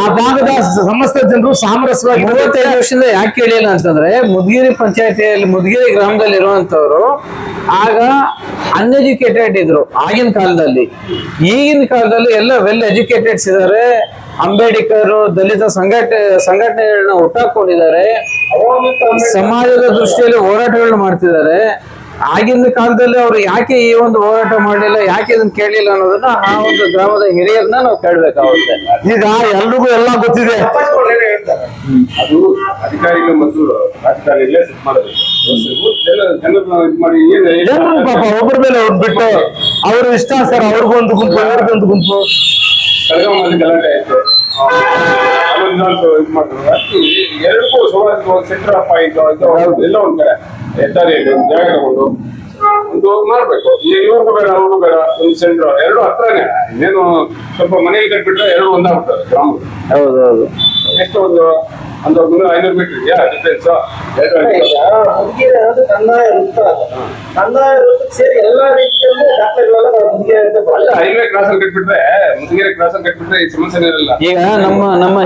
ಆ ಭಾಗದ ಸಮಸ್ತ ಜನರು ಸಾಮರಸ್ಯವಾಗಿ 35 ವರ್ಷದಿಂದ ಯಾಕೆ ಕೇಳಿಲ್ಲ ಅಂತಂದ್ರೆ, ಮುದಗಿರಿ ಪಂಚಾಯತಿಯಲ್ಲಿ, ಮುದಗಿರಿ ಗ್ರಾಮದಲ್ಲಿ ಇರುವಂತವ್ರು ಆಗ ಅನ್ಎಜುಕೇಟೆಡ್ ಇದ್ರು ಆಗಿನ ಕಾಲದಲ್ಲಿ. ಈಗಿನ ಕಾಲದಲ್ಲಿ ಎಲ್ಲ ವೆಲ್ ಎಜುಕೇಟೆಡ್ಸ್ ಇದ್ದಾರೆ. ಅಂಬೇಡ್ಕರ್ ದಲಿತ ಸಂಘಟನೆಗಳನ್ನ ಹುಟ್ಟಾಕೊಂಡಿದ್ದಾರೆ, ಸಮಾಜದ ದೃಷ್ಟಿಯಲ್ಲಿ ಹೋರಾಟಗಳನ್ನ ಮಾಡ್ತಿದ್ದಾರೆ. ಆಗಿನ ಕಾಲದಲ್ಲಿ ಅವ್ರು ಯಾಕೆ ಈ ಒಂದು ಹೋರಾಟ ಮಾಡಲಿಲ್ಲ, ಯಾಕೆ ಇದನ್ನ ಕೇಳಲಿಲ್ಲ ಅನ್ನೋದನ್ನ ಆ ಒಂದು ಗ್ರಾಮದ ಹಿರಿಯರನ್ನ ನಾವು ಕೇಳ್ಬೇಕಾಗುತ್ತೆ. ಈಗ ಎಲ್ರಿಗೂ ಎಲ್ಲ ಗೊತ್ತಿದೆ. ಅದು ಅಧಿಕಾರಿಗಳು ಮತ್ತು ರಾಜಕಾರಣಿಗಳೇ ಸೆಟ್ ಮಾಡಬೇಕು. ಜನರನ್ನ ಇದು ಮಾಡಿ ಜನರು ಪಾಪ ಒಬ್ಬರ ಮೇಲೆ ಅವ್ರು ಬಿಟ್ಟು ಅವ್ರು ಇಷ್ಟ ಸರ್, ಅವ್ರಿಗೊಂದು ಗುಂಪು, ಅವ್ರಿಗೊಂದು ಗುಂಪು. ಕಳಗಾವಲ್ಲಿ ಗಲಾಟೆ ಆಯ್ತು, ಇದು ಮಾಡಿದ್ರು. ಎರಡಕ್ಕೂ ಸುಮಾರು ಸೆಂಟರ್ ಪಾಯಿಂಟ್ ಎಲ್ಲ ಒಂದ್ ಕಡೆ ಹೆದ್ದಾರಿಯಲ್ಲಿ ಒಂದು ಜಾಗ ತಗೊಂಡು ಒಂದು ಮಾಡ್ಬೇಕು. ಇವ್ರಿಗೂ ಬೇಡ, ಅವ್ರಿಗೂ ಬೇಡ, ಒಂದು ಸೆಂಟರ್ ಎರಡು ಹತ್ರನೇ. ಇನ್ನೇನು ಸ್ವಲ್ಪ ಮನೆಗೆ ಕಟ್ಬಿಟ್ರೆ ಎರಡು ಒಂದಾಗ್ತದೆ ಗ್ರಾಮ. ಹೌದೌದು. ಎಷ್ಟು ಒಂದು 500 ಮೀಟರ್ ಇದೆಯಾ ಡಿಫ್ರೆನ್ಸ್? ಮುದಿಗೆರೆ ಅನ್ನೋದು ಕಂದಾಯ ವೃತ್ತ, ಕಂದಾಯ ವೃತ್ತಕ್ಕೆ ಸೇರಿ ಎಲ್ಲಾ ರೀತಿಯಲ್ಲೂ ದಾಖಲೆಗಳೆಲ್ಲ ಮುದಿಗೆರೆ ಅಂತ ಅಲ್ಲ, ಹೈವೇ ಕ್ರಾಸ್ ಅಲ್ಲಿ ಕಟ್ಬಿಟ್ರೆ, ಮುದಿಗೆರೆ ಕ್ರಾಸ್ ಅಲ್ಲಿ ಕಟ್ಬಿಟ್ರೆ ಈ ಸಮಸ್ಯೆ ಇರಲ್ಲ. ಈಗ ನಮ್ಮ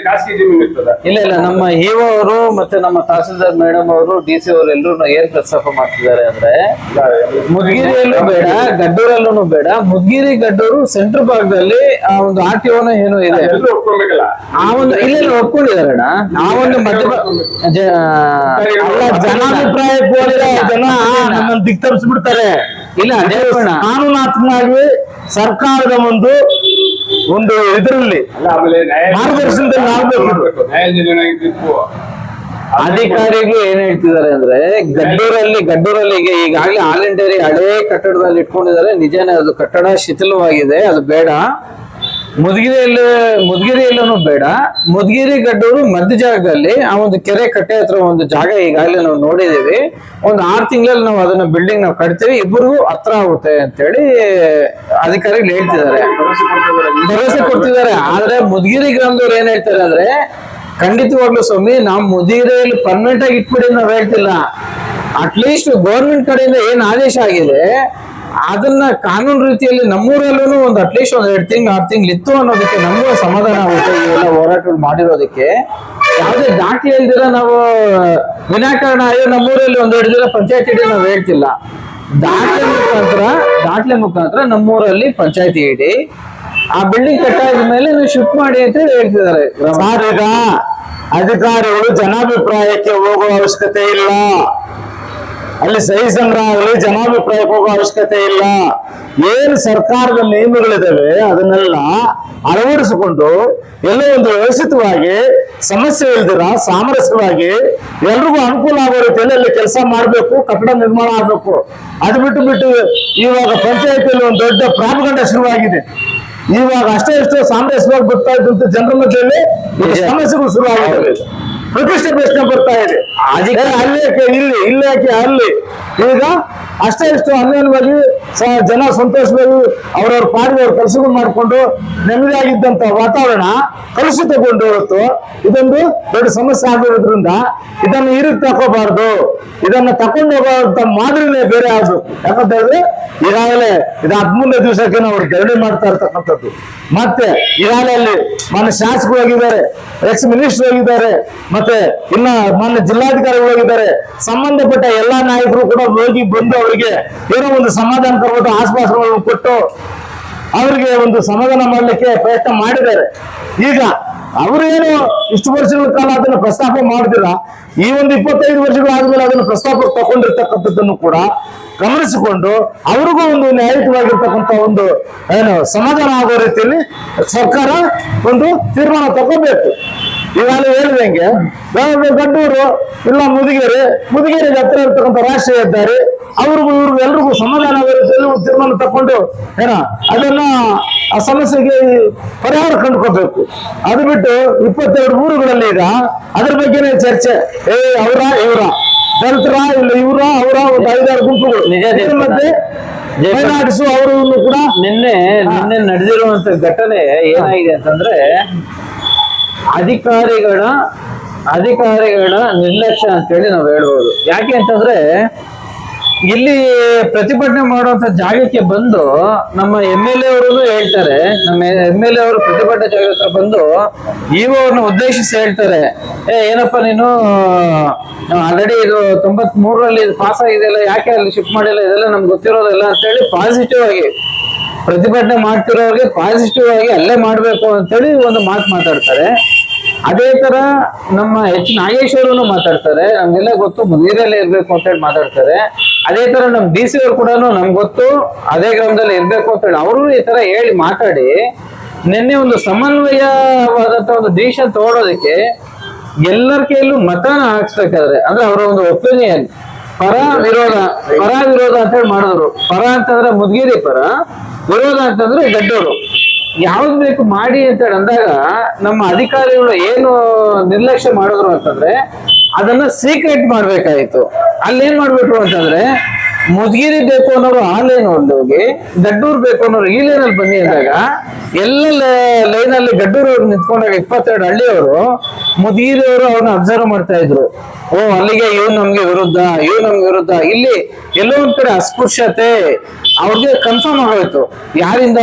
ಖಾಸಗಿ ಜಮೀನು ಇರ್ತದೆ. ಇಲ್ಲ ನಮ್ಮ ಹಿಒ ಅವರು ಮತ್ತೆ ನಮ್ಮ ತಹಸೀಲ್ದಾರ್ ಮೇಡಮ್ ಅವರು, DC ಅವರು ಎಲ್ಲರೂ ಏನ್ ಪ್ರಸ್ತಾಪ ಮಾಡ್ತಿದ್ದಾರೆ ಅಂದ್ರೆ, ಮುದ್ಗಿರಿಯಲ್ಲೂ ಬೇಡ, ಗಡ್ಡೂರಲ್ಲೂ ಬೇಡ. ಮುದ್ಗಿರಿ ಗಡ್ಡೂರು ಸೆಂಟ್ರಲ್ ಭಾಗದಲ್ಲಿ ಆ ಒಂದು RTOನ ಏನೋ ಇದೆ, ಎಲ್ಲರೂ ಒಪ್ಕೊಬೇಕಲ್ಲ. ಆ ಒಂದು ಇಲ್ಲ ಒಪ್ಕೊಂಡಿದಾರಣ. ಆ ಒಂದು ಜನಾಭಿಪ್ರಾಯಕ್ಕೆ ಹೋದ್ರೆ ಜನ ನಮ್ಮನ್ನು ದಿಕ್ತರಿಸ್ಬಿಡ್ತಾರೆ. ಇಲ್ಲ ಅದೇ ಕಾನೂನಾತ್ಮಕವಾಗಿ ಸರ್ಕಾರದ ಒಂದು ಇದರಲ್ಲಿ ಅಲ್ಲ, ಆಮೇಲೆ ಮಾರ್ಗದರ್ಶನದಲ್ಲಿ ಆಗ್ಬೇಕು. ನ್ಯಾಯಾಧೀನ ತೀರ್ಪು ಅಧಿಕಾರಿಗಳು ಏನ್ ಹೇಳ್ತಿದ್ದಾರೆ ಅಂದ್ರೆ ಗಡ್ಡೂರಲ್ಲಿ ಈಗಾಗಲೇ ಆಲ್ ಇಂಡಿಯಾ ಹಳೇ ಕಟ್ಟಡದಲ್ಲಿ ಇಟ್ಕೊಂಡಿದ್ದಾರೆ. ನಿಜಾನೇ ಅದು ಕಟ್ಟಡ ಶಿಥಿಲವಾಗಿದೆ, ಅದು ಬೇಡ. ಮುದ್ಗಿರಿಯಲ್ಲೂ ಬೇಡ. ಮುದ್ಗಿರಿ ಗಡ್ಡೂರು ಮಧ್ಯ ಜಾಗದಲ್ಲಿ ಆ ಒಂದು ಕೆರೆ ಕಟ್ಟೆ ಹತ್ರ ಒಂದು ಜಾಗ ಈಗಾಗಲೇ ನಾವು ನೋಡಿದೀವಿ. ಒಂದು 6 ತಿಂಗಳಲ್ಲಿ ನಾವು ಅದನ್ನ ಬಿಲ್ಡಿಂಗ್ ನಾವು ಕಟ್ತೀವಿ, ಇಬ್ಬರಿಗೂ ಹತ್ರ ಆಗುತ್ತೆ ಅಂತೇಳಿ ಅಧಿಕಾರಿಗಳು ಹೇಳ್ತಿದ್ದಾರೆ, ಭರವಸೆ ಕೊಡ್ತಿದ್ದಾರೆ. ಆದ್ರೆ ಮುದ್ಗಿರಿ ಗ್ರಾಮದವ್ರು ಏನ್ ಹೇಳ್ತಾರೆ ಅಂದ್ರೆ, ಖಂಡಿತವಾಗ್ಲೂ ಸ್ವಾಮಿ, ನಾವು ಮುದ್ಗಿರಿಯಲ್ಲಿ ಪರ್ಮನೆಂಟ್ ಆಗಿ ಇಟ್ಬಿಡಿ ನಾವ್ ಹೇಳ್ತಿಲ್ಲ. ಅಟ್ಲೀಸ್ಟ್ ಗೌರ್ಮೆಂಟ್ ಕಡೆಯಿಂದ ಏನ್ ಆದೇಶ ಆಗಿದೆ ಅದನ್ನ ಕಾನೂನು ರೀತಿಯಲ್ಲಿ ನಮ್ಮೂರಲ್ಲೂ ಒಂದು ಅಟ್ಲೀಸ್ಟ್ 1-2 ತಿಂಗಳು 6 ತಿಂಗಳು ಇತ್ತು ಅನ್ನೋದಕ್ಕೆ ನಮಗೂ ಸಮಾಧಾನ ಆಗುತ್ತೆ. ಇವೆಲ್ಲ ಹೋರಾಟಗಳು ಮಾಡಿರೋದಕ್ಕೆ ಯಾವುದೇ ದಾಖಲೆ ಇಲ್ದಿರ ನಾವು ವಿನಾಕಾರಣ ನಮ್ಮೂರಲ್ಲಿ 1-2 ದಿನ ಪಂಚಾಯತಿ ಇಡಿ ನಾವು ಹೇಳ್ತಿಲ್ಲ. ದಾಖಲೆ ಮುಖಾಂತರ ನಮ್ಮೂರಲ್ಲಿ ಪಂಚಾಯತಿ ಇಡಿ, ಆ ಬಿಲ್ಡಿಂಗ್ ಕಟ್ಟಾದ ಮೇಲೆ ನೀವು ಶಿಫ್ಟ್ ಮಾಡಿ ಅಂತ ಹೇಳ್ತಿದ್ದಾರೆ. ಈಗ ಅಧಿಕಾರಿಗಳು ಜನಾಭಿಪ್ರಾಯಕ್ಕೆ ಹೋಗುವ ಅವಶ್ಯಕತೆ ಇಲ್ಲ, ಅಲ್ಲಿ ಸಹಿ ಸಂಗ್ರಹ ಆಗಲಿ ಜನಾಭಿಪ್ರಾಯಕ್ಕೆ ಹೋಗುವ ಅವಶ್ಯಕತೆ ಇಲ್ಲ. ಏನು ಸರ್ಕಾರದ ನಿಯಮಗಳಿದಾವೆ ಅದನ್ನೆಲ್ಲ ಅಳವಡಿಸಿಕೊಂಡು ಎಲ್ಲ ಒಂದು ವ್ಯವಸ್ಥಿತವಾಗಿ ಸಮಸ್ಯೆ ಇಲ್ದಿರ ಸಾಮರಸ್ಯವಾಗಿ ಎಲ್ರಿಗೂ ಅನುಕೂಲ ಆಗೋ ರೀತಿಯಲ್ಲಿ ಅಲ್ಲಿ ಕೆಲಸ ಮಾಡಬೇಕು, ಕಟ್ಟಡ ನಿರ್ಮಾಣ ಆಗಬೇಕು. ಅದು ಬಿಟ್ಟು ಇವಾಗ ಪಂಚಾಯತಿಯಲ್ಲಿ ಒಂದು ದೊಡ್ಡ ಪ್ರಾಪಗಂಡ ಶುರುವಾಗಿದೆ. ಇವಾಗ ಅಷ್ಟೇ ಸಾಮರಸ್ಯವಾಗಿ ಬರ್ತಾ ಇದ್ದಂತ ಜನರ ಮಧ್ಯದಲ್ಲಿ ಸಮಸ್ಯೆಗಳು ಶುರುವಾಗಿದ್ದಾವೆ. ಪ್ರತಿಷ್ಠೆ ಪ್ರಶ್ನೆ ಬರ್ತಾ ಇದೆ. ಅಲ್ಲೇಕೆ ಇಲ್ಲೇಕೆ ಅಲ್ಲಿ. ಈಗ ಅಷ್ಟೇ ಅನ್ಯೋನ್ಯವಾಗಿ ಜನ ಸಂತೋಷವಾಗಿ ಅವ್ರವ್ರ ಪಾಡಿಗೆ ಅವ್ರ ಕೆಲಸಗಳು ಮಾಡಿಕೊಂಡು ನೆಮ್ಮದಿಯಾಗಿದ್ದಂತ ವಾತಾವರಣ ಕಲುಷಿತಗೊಂಡು ಹೊರತು ಇದೊಂದು ದೊಡ್ಡ ಸಮಸ್ಯೆ ಆಗಿರೋದ್ರಿಂದ ಇದನ್ನು ಈ ರೀತಿ ತಗೋಬಾರ್ದು. ಇದನ್ನ ತಕೊಂಡು ಹೋಗುವಂತ ಮಾದರಿನೇ ಬೇರೆ ಆಗ್ಬೇಕು. ಯಾಕಂತ ಹೇಳಿದ್ರೆ ಈಗಾಗಲೇ ಇದು 13ನೇ ದಿವಸಕ್ಕೆ ನಾವು ಧರಣಿ ಮಾಡ್ತಾ ಇರ್ತಕ್ಕಂಥದ್ದು. ಮತ್ತೆ ಈಗಾಗಲೇ ಅಲ್ಲಿ ಮಾನ್ಯ ಶಾಸಕರು ಹೋಗಿದ್ದಾರೆ, ಎಕ್ಸ್ ಮಿನಿಸ್ಟರ್ ಹೋಗಿದ್ದಾರೆ, ಮತ್ತೆ ಇನ್ನ ಮಾನ್ಯ ಜಿಲ್ಲಾಧಿಕಾರಿಗಳು ಹೋಗಿದ್ದಾರೆ. ಸಂಬಂಧಪಟ್ಟ ಎಲ್ಲಾ ನಾಯಕರು ಕೂಡ ಹೋಗಿ ಬಂದು ಅವರಿಗೆ ಏನೋ ಒಂದು ಸಮಾಧಾನ ಕೊಟ್ಟು ಆಶ್ವಾಸನೆಗಳನ್ನು ಕೊಟ್ಟು ಅವರಿಗೆ ಒಂದು ಸಮಾಧಾನ ಮಾಡಲಿಕ್ಕೆ ಪ್ರಯತ್ನ ಮಾಡಿದ್ದಾರೆ. ಈಗ ಅವರೇನು ಇಷ್ಟು ವರ್ಷಗಳ ಕಾಲ ಅದನ್ನು ಪ್ರಸ್ತಾಪ ಮಾಡ್ತಿಲ್ಲ, ಈ ಒಂದು 25 ವರ್ಷಗಳಾದ್ಮೇಲೆ ಅದನ್ನು ಪ್ರಸ್ತಾಪ ತಗೊಂಡಿರ್ತಕ್ಕಂಥದ್ದನ್ನು ಕೂಡ ಗಮನಿಸಿಕೊಂಡು ಅವ್ರಿಗೂ ಒಂದು ನ್ಯಾಯಯುತವಾಗಿರ್ತಕ್ಕಂಥ ಒಂದು ಸಮಾಧಾನ ಆಗೋ ರೀತಿಯಲ್ಲಿ ಸರ್ಕಾರ ಒಂದು ತೀರ್ಮಾನ ತಗೋಬೇಕು. ಈಗಾಗಲೇ ಹೇಳಿದಂಗೆ ಗಡ್ಡೂರು ಇಲ್ಲ ಮುದಿಗೇರಿಗೆ ಹತ್ರ ಇರ್ತಕ್ಕಂಥ ರಾಷ್ಟ್ರೀಯ ಹೆದ್ದಾರಿ ಅವ್ರಿಗೂ ಎಲ್ರಿಗೂ ಸಮಾಧಾನ ಆಗೋ ರೀತಿಯಲ್ಲಿ ಒಂದು ತೀರ್ಮಾನ ತಕೊಂಡು ಅದನ್ನ ಆ ಸಮಸ್ಯೆಗೆ ಪರಿಹಾರ ಕಂಡುಕೋಬೇಕು. ಅದು ಬಿಟ್ಟು 22 ಊರುಗಳಲ್ಲಿ ಈಗ ಅದ್ರ ಬಗ್ಗೆನೇ ಚರ್ಚೆ. ಇವರ ದಲಿತರ ಇಲ್ಲ ಅವರ ಒಂದು 5-6 ಗುಂಪುಗಳು ಮತ್ತೆ ಮೈನಾರಿಟೀಸ್ ಅವರು ಕೂಡ ನಿನ್ನೆ ನಡೆದಿರುವಂತ ಘಟನೆ ಏನಾಗಿದೆ ಅಂತಂದ್ರೆ ಅಧಿಕಾರಿಗಳ ನಿರ್ಲಕ್ಷ್ಯ ಅಂತೇಳಿ ನಾವು ಹೇಳ್ಬೋದು. ಯಾಕೆ ಅಂತಂದ್ರೆ ಇಲ್ಲಿ ಪ್ರತಿಭಟನೆ ಮಾಡುವಂತ ಜಾಗಕ್ಕೆ ಬಂದು ನಮ್ಮ MLA ಅವರು ಹೇಳ್ತಾರೆ, ನಮ್ಮ MLA ಅವರು ಪ್ರತಿಭಟನೆ ಜಾಗ ಹತ್ರ ಬಂದು ಅವ್ರನ್ನ ಉದ್ದೇಶಿಸಿ ಹೇಳ್ತಾರೆ, ಏನಪ್ಪ ನೀನು ಆಲ್ರೆಡಿ ಇದು 93ರಲ್ಲಿ ಇದು ಪಾಸ್ ಆಗಿದೆಯಲ್ಲ, ಯಾಕೆ ಅಲ್ಲಿ ಶಿಫ್ಟ್ ಮಾಡಿಲ್ಲ, ಇದೆಲ್ಲ ನಮ್ಗೆ ಗೊತ್ತಿರೋದಿಲ್ಲ ಅಂತೇಳಿ ಪಾಸಿಟಿವ್ ಆಗಿ ಪ್ರತಿಭಟನೆ ಮಾಡ್ತಿರೋರಿಗೆ ಪಾಸಿಟಿವ್ ಆಗಿ ಅಲ್ಲೇ ಮಾಡ್ಬೇಕು ಅಂತೇಳಿ ಒಂದು ಮಾತಾಡ್ತಾರೆ. ಅದೇ ತರ ನಮ್ಮ ನಾಗೇಶ್ವರನು ಮಾತಾಡ್ತಾರೆ, ನಮ್ಗೆಲ್ಲ ಗೊತ್ತು ಮುದಿರಲ್ಲೇ ಇರ್ಬೇಕು ಅಂತ ಹೇಳಿ ಮಾತಾಡ್ತಾರೆ. ಅದೇ ತರ ನಮ್ DC ಅವ್ರು ಕೂಡ ನಮ್ಗೆ ಗೊತ್ತು ಅದೇ ಗ್ರಾಮದಲ್ಲಿ ಇರ್ಬೇಕು ಅಂತ ಹೇಳಿ ಅವರು ಈ ತರ ಹೇಳಿ ಮಾತಾಡಿ ನಿನ್ನೆ ಒಂದು ಸಮನ್ವಯವಾದಂತ ಒಂದು ಡಿಸಿಷನ್ ತಗೊಳೋದಕ್ಕೆ ಎಲ್ಲರ ಕೈಯಲ್ಲೂ ಮತನ ಹಾಕ್ಸ್ಬೇಕಾದ್ರೆ ಅಂದ್ರೆ ಅವರ ಒಂದು ಒಪಿನಿಯನ್ ಪರ ವಿರೋಧ ಅಂತ ಹೇಳಿ ಮಾಡಿದ್ರು. ಪರ ಅಂತಂದ್ರೆ ಮುದ್ಗಿರಿ ಪರ, ವಿರೋಧ ಅಂತಂದ್ರೆ ಗಡ್ಡೂರು. ಯಾವ್ದು ಬೇಕು ಮಾಡಿ ಅಂತ ಹೇಳಿ ಅಂದಾಗ ನಮ್ಮ ಅಧಿಕಾರಿಗಳು ಏನು ನಿರ್ಲಕ್ಷ್ಯ ಮಾಡಿದ್ರು ಅಂತಂದ್ರೆ ಅದನ್ನ ಸೀಕ್ರೆಟ್ ಮಾಡ್ಬೇಕಾಯ್ತು. ಅಲ್ಲೇನ್ ಮಾಡ್ಬಿಟ್ರು ಅಂತಂದ್ರೆ ಮುದ್ಗಿರಿ ಬೇಕು ಅನ್ನೋರು ಆ ಲೈನ್ ಹೋಗಿ ಗಡ್ಡೂರ್ ಬೇಕು ಅನ್ನೋರು ಈ ಲೈನಲ್ಲಿ ಬನ್ನಿ ಅಂದಾಗ ಎಲ್ಲ ಲೈನಲ್ಲಿ ಗಡ್ಡೂರ್ ಅವ್ರು ನಿಂತ್ಕೊಂಡಾಗ 22 ಹಳ್ಳಿಯವರು ಮುದ್ಗಿರಿ ಅವರು ಅವ್ರನ್ನ ಅಬ್ಸರ್ವ್ ಮಾಡ್ತಾ ಇದ್ರು. ಅಲ್ಲಿಗೆ ಇವ್ ನಮ್ಗೆ ವಿರುದ್ಧ ಇಲ್ಲಿ ಎಲ್ಲೋ ಒಂದ್ ಕಡೆ ಅಸ್ಪೃಶ್ಯತೆ ಅವ್ರಿಗೆ ಕನ್ಫರ್ಮ್ ಆಗೋಯ್ತು. ಯಾರಿಂದ?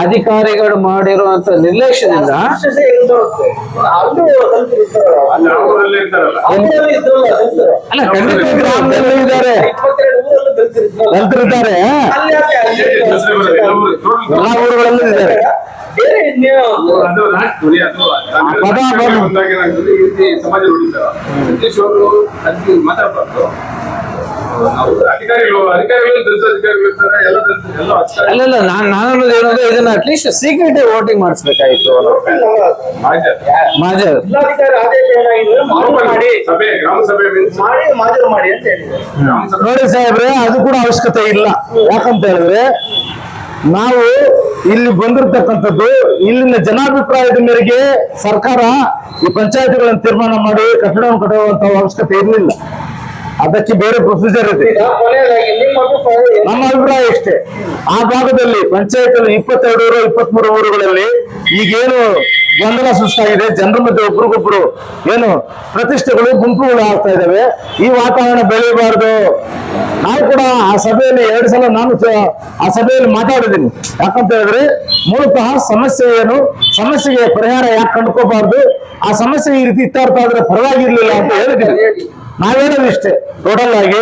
ಅಧಿಕಾರಿಗಳು ಮಾಡಿರುವಂತ ನಿರ್ಲಕ್ಷ್ಯದಿಂದ. ಅಸ್ಪೃಶ್ಯತೆ ಹೆಂಗ್ ಬರುತ್ತೆ? ಅಲ್ಲೂ ದಲಿತರು ಇರ್ತಾರಲ್ಲ, ಅಲ್ಲಿ ಆ ಊರಲ್ಲೇ ಇರ್ತಾರಲ್ಲ. ಅವರಲ್ಲಿ ಇದ್ರಲ್ಲ ದಲಿತರು. ಅಲ್ಲ, ಖಂಡಿತ ಗ್ರಾಮದಲ್ಲೂ ಇದ್ದಾರೆ, 22 ಊರಲ್ಲೂ ದಲಿತರು ಇದ್ರಲ್ಲ. ರೈತರಿದ್ದಾರೆ, ಅಲ್ಲಿ ಯಾಕೆ ಅಲ್ಲಿ ದಸರಾ ಬರೋದು ಎಲ್ಲ ಊರು- ಎಲ್ಲಾ ಊರುಗಳಲ್ಲೂ ಇದ್ದಾರೆ. ಬೇರೆ ಇನ್ಯಾವ ಅದು last ನೋಡಿ, ಅದು ಪದ ಬಂದು- ಒಂದಾಗಿ ಏನಾಗ್ತದೆ, ಈ ರೀತಿ ಸಮಾಜ ನೋಡಿದ್ದಾರೆ ಸತೀಶ್ ಅವರು ಅದಕ್ಕೆ ಮಾತಾಡ್ಬಾರ್ದು. ನಾವು ಅಧಿಕಾರಿಗಳು ದಲಿತ ಅಧಿಕಾರಿಗಳು ಇರ್ತಾರೆ, ಎಲ್ಲ ದಲಿತ ಎಲ್ಲ ಅಧಿಕಾರಿ ಅಲ್ಲಲ್ಲ, ನಾನು ಅನ್ನೋದು ಏನಂದ್ರೆ ಇದನ್ನ ಅಟ್ಲೀಸ್ಟ್ ಸೀಕ್ರೆಟ್ ವೋಟಿಂಗ್ ಮಾಡಿಸ್ಬೇಕಾಯ್ತು. ಮಾಜರ್ ಜಿಲ್ಲಾಧಿಕಾರಿ ಆದೇಶ ಏನಾಗಿದೆ ಮಾಡಿ ಸಭೆ ಗ್ರಾಮ ಸಭೆ means ಮಾಡಿ ಮಾಜರು ಮಾಡಿ ಅಂತ ಹೇಳಿದ್ದಾರೆ. ಗ್ರಾಮ ಸಭೆ ನೋಡಿ ಸಾಹೇಬ್ರೆ, ಅದು ಕೂಡ ಅವಶ್ಯಕತೆ ಇಲ್ಲ. ಯಾಕಂತ ಹೇಳಿದ್ರೆ ನಾವು ಇಲ್ಲಿ ಬಂದಿರತಕ್ಕಂಥದ್ದು ಇಲ್ಲಿನ ಜನಾಭಿಪ್ರಾಯದ ಮೇರೆಗೆ ಸರ್ಕಾರ ಈ ಪಂಚಾಯತ್ಗಳನ್ನು ತೀರ್ಮಾನ ಮಾಡಿ ಕಟ್ಟಡವನ್ನು ಕಟ್ಟುವಂತ ಅವಶ್ಯಕತೆ ಇರಲಿಲ್ಲ. ಅದಕ್ಕೆ ಬೇರೆ ಪ್ರೊಸೀಜರ್ ಇದೆ. ಈಗ ಕೊನೆಯದಾಗಿ ನಿಮ್ಮ ಅಭಿಪ್ರಾಯ ಏನು? ನಮ್ಮ ಅಭಿಪ್ರಾಯ ಇಷ್ಟೇ, ಆ ಭಾಗದಲ್ಲಿ ಪಂಚಾಯತ್ 22 ಊರು 23 ಊರುಗಳಲ್ಲಿ ಈಗೇನು ಗೊಂದಲ ಸೃಷ್ಟಿಯಾಗಿದೆ, ಜನರ ಮಧ್ಯೆ ಒಬ್ರಿಗೊಬ್ರು ಏನು ಪ್ರತಿಷ್ಠೆಗಳು ಗುಂಪುಗಳು ಆಗ್ತಾ ಇದಾವೆ, ಈ ವಾತಾವರಣ ಬೆಳೆಯಬಾರ್ದು. ನಾವು ಕೂಡ ಆ ಸಭೆಯಲ್ಲಿ 2 ಸಲ ನಾನು ಆ ಸಭೆಯಲ್ಲಿ ಮಾತಾಡಿದ್ದೀನಿ. ಯಾಕಂತ ಹೇಳಿದ್ರೆ ಮೂಲತಃ ಸಮಸ್ಯೆ ಏನು, ಸಮಸ್ಯೆಗೆ ಪರಿಹಾರ ಯಾಕೆ ಕಂಡುಕೋಬಾರ್ದು, ಆ ಸಮಸ್ಯೆ ಈ ರೀತಿ ಇತ್ಯರ್ಥ ಆದ್ರೆ ಪರವಾಗಿರ್ಲಿಲ್ಲ ಅಂತ ಹೇಳಿದ್ದೀನಿ. ನಾವೇನೋದು ಇಷ್ಟೇ, ಟೋಟಲ್ ಆಗಿ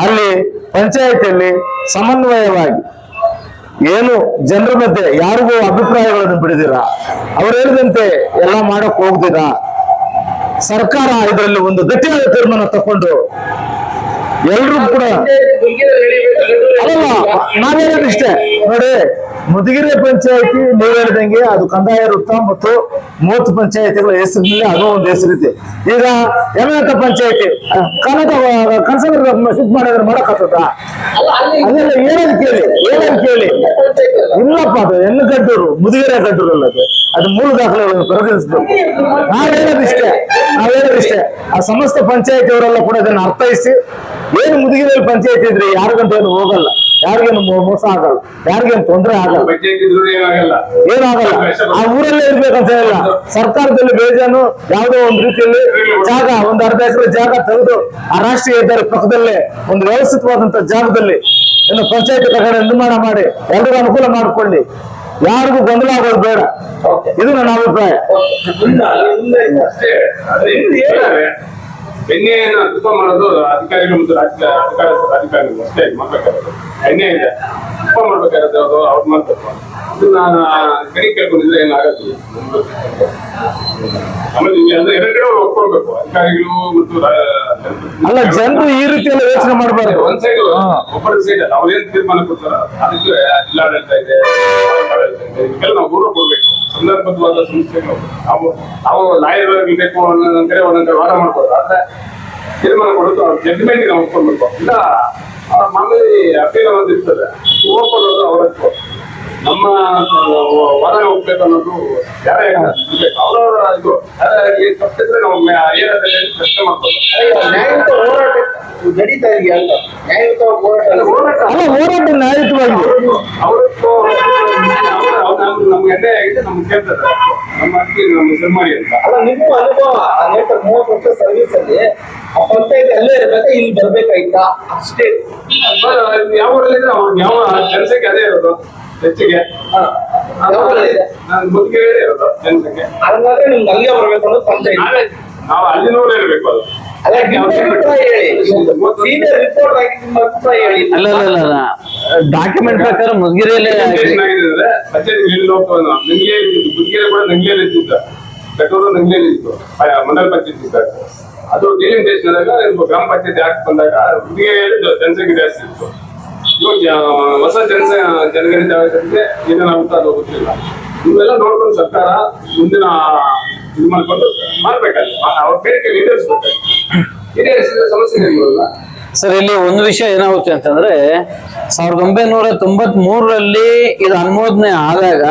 ಅಲ್ಲಿ ಪಂಚಾಯತಿಯಲ್ಲಿ ಸಮನ್ವಯವಾಗಿ ಏನು ಜನರ ಮಧ್ಯೆ ಯಾರಿಗೂ ಅಭಿಪ್ರಾಯಗಳನ್ನು ಬಿಡದಿರಾ, ಅವ್ರು ಹೇಳಿದಂತೆ ಎಲ್ಲ ಮಾಡಕ್ ಹೋಗ್ದಿರಾ, ಸರ್ಕಾರ ಇದರಲ್ಲಿ ಒಂದು ಗಟ್ಟಿಯಾದ ತೀರ್ಮಾನ ತಕೊಂಡು ಎಲ್ರೂ ಕೂಡ ಅಲ್ಲ, ನಾವೇನೋದು ಇಷ್ಟೇ ನೋಡಿ, ಮುದಿಗೆರೆ ಪಂಚಾಯತಿ ನೀವು ಹೇಳಿದಂಗೆ ಅದು ಕಂದಾಯ ವೃತ್ತ ಮತ್ತು 30 ಪಂಚಾಯತಿಗಳ ಹೆಸರಿನಲ್ಲಿ ಅದು ಒಂದು ಹೆಸರಿದೆ. ಈಗ ಯಮನಾಥ ಪಂಚಾಯತಿ ಕನಸಂದ್ರ ಶಿಫ್ಟ್ ಮಾಡಿದ್ರೆ ಮಾಡಕ್ಕಾಗ್ತದ? ಅದೆಲ್ಲ ಏನಾದ್ರು ಕೇಳಿ ಇಲ್ಲಪ್ಪ, ಅದು ಹೆಣ್ಣುಗಡ್ಡೂರು ಮುದಿಗೆರೆ ಗಡ್ಡೂರು ಅಲ್ಲ, ಅದು ಮೂಲ ದಾಖಲೆಗಳನ್ನು ಪರಿಗಣಿಸಬೇಕು. ನಾವೇನೋದಿಷ್ಟೇ ಆ ಸಮಸ್ತ ಪಂಚಾಯತಿ ಅವರೆಲ್ಲ ಕೂಡ ಇದನ್ನು ಅರ್ಥೈಸಿ, ಏನು ಮುದಿಗೆರೆಯಲ್ಲಿ ಪಂಚಾಯತಿ ಇದ್ರೆ ಯಾರಿಗಂತ ಏನು ಹೋಗಲ್ಲ, ಯಾರಿಗೇನು ಮೋಸ ಆಗಲ್ಲ, ಯಾರಿಗೇನು ತೊಂದರೆ ಆಗಲ್ಲ, ಪಂಚಾಯತ್ ಇದ್ರು ಏನಾಗಲ್ಲ. ಏನಾಗಲ್ಲ. ಆ ಊರಲ್ಲೇ ಇರ್ಬೇಕಂತ ಹೇಳಿಲ್ಲ, ಸರ್ಕಾರದಲ್ಲಿ ಬೇಜಾನು ಯಾವುದೋ ಒಂದು ರೀತಿಯಲ್ಲಿ ಜಾಗ, ಒಂದು 1/2 ಎಕರೆ ಜಾಗ ತೆಗೆದು ಆ ರಾಷ್ಟ್ರೀಯ ಹೆದ್ದಾರಿ ಪಕ್ಕದಲ್ಲೇ ಒಂದು ವ್ಯವಸ್ಥಿತವಾದಂತ ಜಾಗದಲ್ಲಿ ಏನು ಪಂಚಾಯತಿ ಕಟ್ಟಡ ನಿರ್ಮಾಣ ಮಾಡಿ ಎಲ್ರಿಗೂ ಅನುಕೂಲ ಮಾಡಿಕೊಳ್ಳಿ, ಯಾರಿಗೂ ಗೊಂದಲ ಆಗೋದು ಬೇಡ. ಇದು ನನ್ನ ಅಭಿಪ್ರಾಯ. ಅಷ್ಟೇ. ಅದೇ ಹೇಳ್ತಾರೆ, ಎಣ್ಣೆಯನ್ನು ತುಪ್ಪ ಮಾಡೋದು ಅಧಿಕಾರಿಗಳು ಮತ್ತು ಅಧಿಕಾರಿಗಳು ಅಷ್ಟೇ ಮಾಡ್ಬೇಕಾಗುತ್ತೆ. ಎಣ್ಣೆ ಇದೆ, ತುಪ್ಪ ಮಾಡ್ಬೇಕಾಗುತ್ತೆ, ಅದು ಅವ್ರು ಮಾಡ್ತಾರೆ. ಇದನ್ನ ಕೈ ಕೇಳ್ಕೊಂಡಿದ್ರೆ ಏನಾಗತ್ತಿಲ್ಲ. ಆಮೇಲೆ ಅಂದ್ರೆ 2 ಕಡೆ ಅವ್ರು ಒಪ್ಕೊಳ್ಬೇಕು, ಅಧಿಕಾರಿಗಳು ಮತ್ತು ಅಲ್ಲ, ಜನರು ಈ ರೀತಿಯಲ್ಲಿ ಯೋಚನೆ ಮಾಡಬಾರ್ದು. ಒಂದ್ ಸೈಡ್ ಒಬ್ಬರ ಸೈಡ್ ಅವ್ರು ಏನ್ ತೀರ್ಮಾನ ಕೊಡ್ತಾರೋ ಅದಕ್ಕೆ ಜಿಲ್ಲಾಡಳಿತ ಇದೆ, ಇದಕ್ಕೆಲ್ಲ ನಾವು ಗೌರವ ಕೊಡ್ಬೇಕು. ಸಂದರ್ಭವಾದ ಸಮಸ್ಯೆಗಳು ನಾವು ಲಾಯರ್ ಇರ್ಬೇಕು, ಒಂದೊಂದ್ ಕಡೆ ವಾದ ಮಾಡ್ಬೋದು, ಆದ್ರೆ ತೀರ್ಮಾನ ಕೊಡೋದು ಅವ್ರ ಜಡ್ಜ್ಮೆಂಟ್ ನಾವು ಒಪ್ಕೊಳ್ಬೇಕು. ಇಲ್ಲ ಮಾಮೂಲಿ ಅಪೀಲ್ ಅನ್ನೋದು ಇರ್ತದೆ, ಒಪ್ಕೊಳ್ಳೋದು ಅವರದ್ದು. ನಮ್ಮ ವಾದ ಹೋಗ್ಬೇಕು ಅನ್ನೋದು ಯಾರೇ ಅವರವರ ಇದು ಯಾರಾಗಲಿ ತಪ್ಪಿದ್ರೆ ನಾವು ಏನಾದ್ರೆ ಪ್ರಶ್ನೆ ಮಾಡ್ಬೋದು. ನ್ಯಾಯಯುತ ಹೋರಾಟ ನಡೀತಾ ಇದೆಯಾ ಅಂತ? ನ್ಯಾಯಯುತ ಹೋರಾಟ ಅಲ್ಲ, ಹೋರಾಟ ನ್ಯಾಯಯುತವಾಗಿದೆ. ಅವರದ್ದು ನಮ್ಗೆ ಅಡ್ಡೆ ಆಗಿದೆ, ನಮ್ಗೆ ಕೇಳ್ತಾರೆ ನಮ್ಮ ಅಕ್ಕಿ ನಮ್ಮ ಸನ್ಮಾನಿ ಅಂತ. ಅಲ್ಲ, ನಿಮ್ಮ ಅನುಭವ 30 ವರ್ಷ ಸರ್ವಿಸ್ ಅಲ್ಲಿ ಆ ಪಂಚಾಯತ್ ಅಲ್ಲೇ ಇರ್ಬೇಕಾ, ಇಲ್ಲಿ ಬರ್ಬೇಕಾಯ್ತಾ? ಅಷ್ಟೇ. ಯಾವ ಊರಲ್ಲಿದೆ ಅವ್ರಿಗೆ ಯಾವ ಜನಸಂಖ್ಯೆ ಅದೇ ಇರೋದು ಹೆಚ್ಚಿಗೆ. ಯಾವ ಊರಲ್ಲಿದೆ? ನಾನು ಮುದುಗೆರೆ ಇರೋದು ಜನಸಂಖ್ಯೆ. ಹಂಗಾದ್ರೆ ನಿಮ್ಗೆ ಅಲ್ಲಿಗೆ ಬರ್ಬೇಕು ಅನ್ನೋದು ಪಂಚಾಯತ್. ನಾವು ಅಲ್ಲಿನೂರೇ ಇರ್ಬೇಕು. ಅದು ಅಲ್ಲ, ನಿಮ್ಮ ಅಭಿಪ್ರಾಯ ಹೇಳಿ. ಸೀನಿಯರ್ ರಿಪೋರ್ಟ್ ಆಗಿ ನಿಮ್ಮ ಅಭಿಪ್ರಾಯ ಹೇಳಿ. ಅಲ್ಲ, ಡಾಕ್ಯುಮೆಂಟ್ ಪ್ರಕಾರ ಮುದ್ಗಿರಿಯಲ್ಲಿ Presentation ಆಗಿದೆ ಅಂದ್ರೆ ಪಂಚಾಯತ್ ಇಲ್ಲಿ ಹೋಗ್ತದೆ. ನಂಗೆ ಇದ್ದಿದ್ದು ಮುದುಗೆರೆ ಕೂಡ ನಂಗ್ಲೇಲಿ ಇದ್ದಿದ್ದ, ಬೆಟ್ಟೂರು ನಂಗ್ಲೇಲಿ ಇತ್ತು, ಮಂಡಲ ಪಂಚಾಯತ್ ಇದ್ದಾಗ. ಅದು ಡಿಲಿಮಿಟೇಷನ್ ಆದಾಗ ಗ್ರಾಮ ಪಂಚಾಯತ್ ಆಕ್ಟ್ ಬಂದಾಗ ಮುದುಗೆರೆಯಲ್ಲಿ ಜನಸಂಖ್ಯೆ ಜಾಸ್ತಿ ಇತ್ತು. ಇವಾಗ ಹೊಸ ಜನಗಣತಿ ಆಗೋದಕ್ಕೆ ಏನೇನಾಗುತ್ತೆ ಅದು ಗೊತ್ತಿಲ್ಲ. ಇವೆಲ್ಲ ನೋಡ್ಕೊಂಡು ಸರ್ಕಾರ ಮುಂದಿನ ಇದು ಮಾಡ್ಕೊಂಡು ಮಾಡ್ಬೇಕಲ್ಲ, ಅವ್ರ ಬೇಡಿಕೆ ಈಡೇರಿಸ್ಬೇಕು. ಈಡೇರಿಸಿದ ಸಮಸ್ಯೆಗಳಿಲ್ಲ. ಸರ್, ಇಲ್ಲಿ ಒಂದು ವಿಷಯ ಏನಾಗುತ್ತೆ ಅಂತಂದ್ರೆ 1993ರಲ್ಲಿ ಇದು ಅನುಮೋದನೆ ಆದಾಗ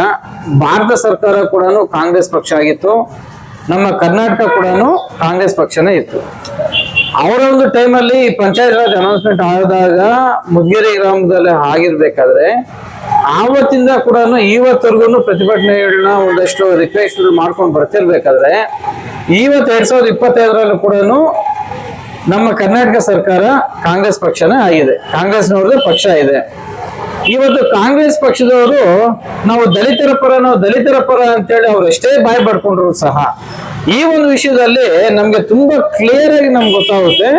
ಭಾರತ ಸರ್ಕಾರ ಕೂಡ ಕಾಂಗ್ರೆಸ್ ಪಕ್ಷ ಆಗಿತ್ತು, ನಮ್ಮ ಕರ್ನಾಟಕ ಕೂಡ ಕಾಂಗ್ರೆಸ್ ಪಕ್ಷನೇ ಇತ್ತು. ಅವರ ಒಂದು ಟೈಮಲ್ಲಿ ಪಂಚಾಯತ್ ರಾಜ್ ಅನೌನ್ಸ್ಮೆಂಟ್ ಆದಾಗ ಮುದ್ಗೇರಿ ಗ್ರಾಮದಲ್ಲಿ ಆಗಿರ್ಬೇಕಾದ್ರೆ ಆವತ್ತಿಂದ ಕೂಡ ಇವತ್ತವರೆಗೂ ಪ್ರತಿಭಟನೆಗಳನ್ನ ಒಂದಷ್ಟು ರಿಕ್ವೆಸ್ಟ್ ಮಾಡ್ಕೊಂಡು ಬರ್ತಿರ್ಬೇಕಾದ್ರೆ ಇವತ್ತು 2025ರಲ್ಲೂ ಕೂಡ ನಮ್ಮ ಕರ್ನಾಟಕ ಸರ್ಕಾರ ಕಾಂಗ್ರೆಸ್ ಪಕ್ಷನೇ ಆಗಿದೆ, ಕಾಂಗ್ರೆಸ್ನವ್ರದ್ದು ಪಕ್ಷ ಇದೆ. ಇವತ್ತು ಕಾಂಗ್ರೆಸ್ ಪಕ್ಷದವರು ನಾವು ದಲಿತರ ಪರ ಅಂತೇಳಿ ಅವ್ರು ಎಷ್ಟೇ ಬಾಯ್ ಪಡ್ಕೊಂಡ್ರು ಸಹ ಈ ಒಂದು ವಿಷಯದಲ್ಲಿ ನಮ್ಗೆ ತುಂಬಾ ಕ್ಲಿಯರ್ ಆಗಿ ನಮ್ಗೆ ಗೊತ್ತಾಗುತ್ತೆ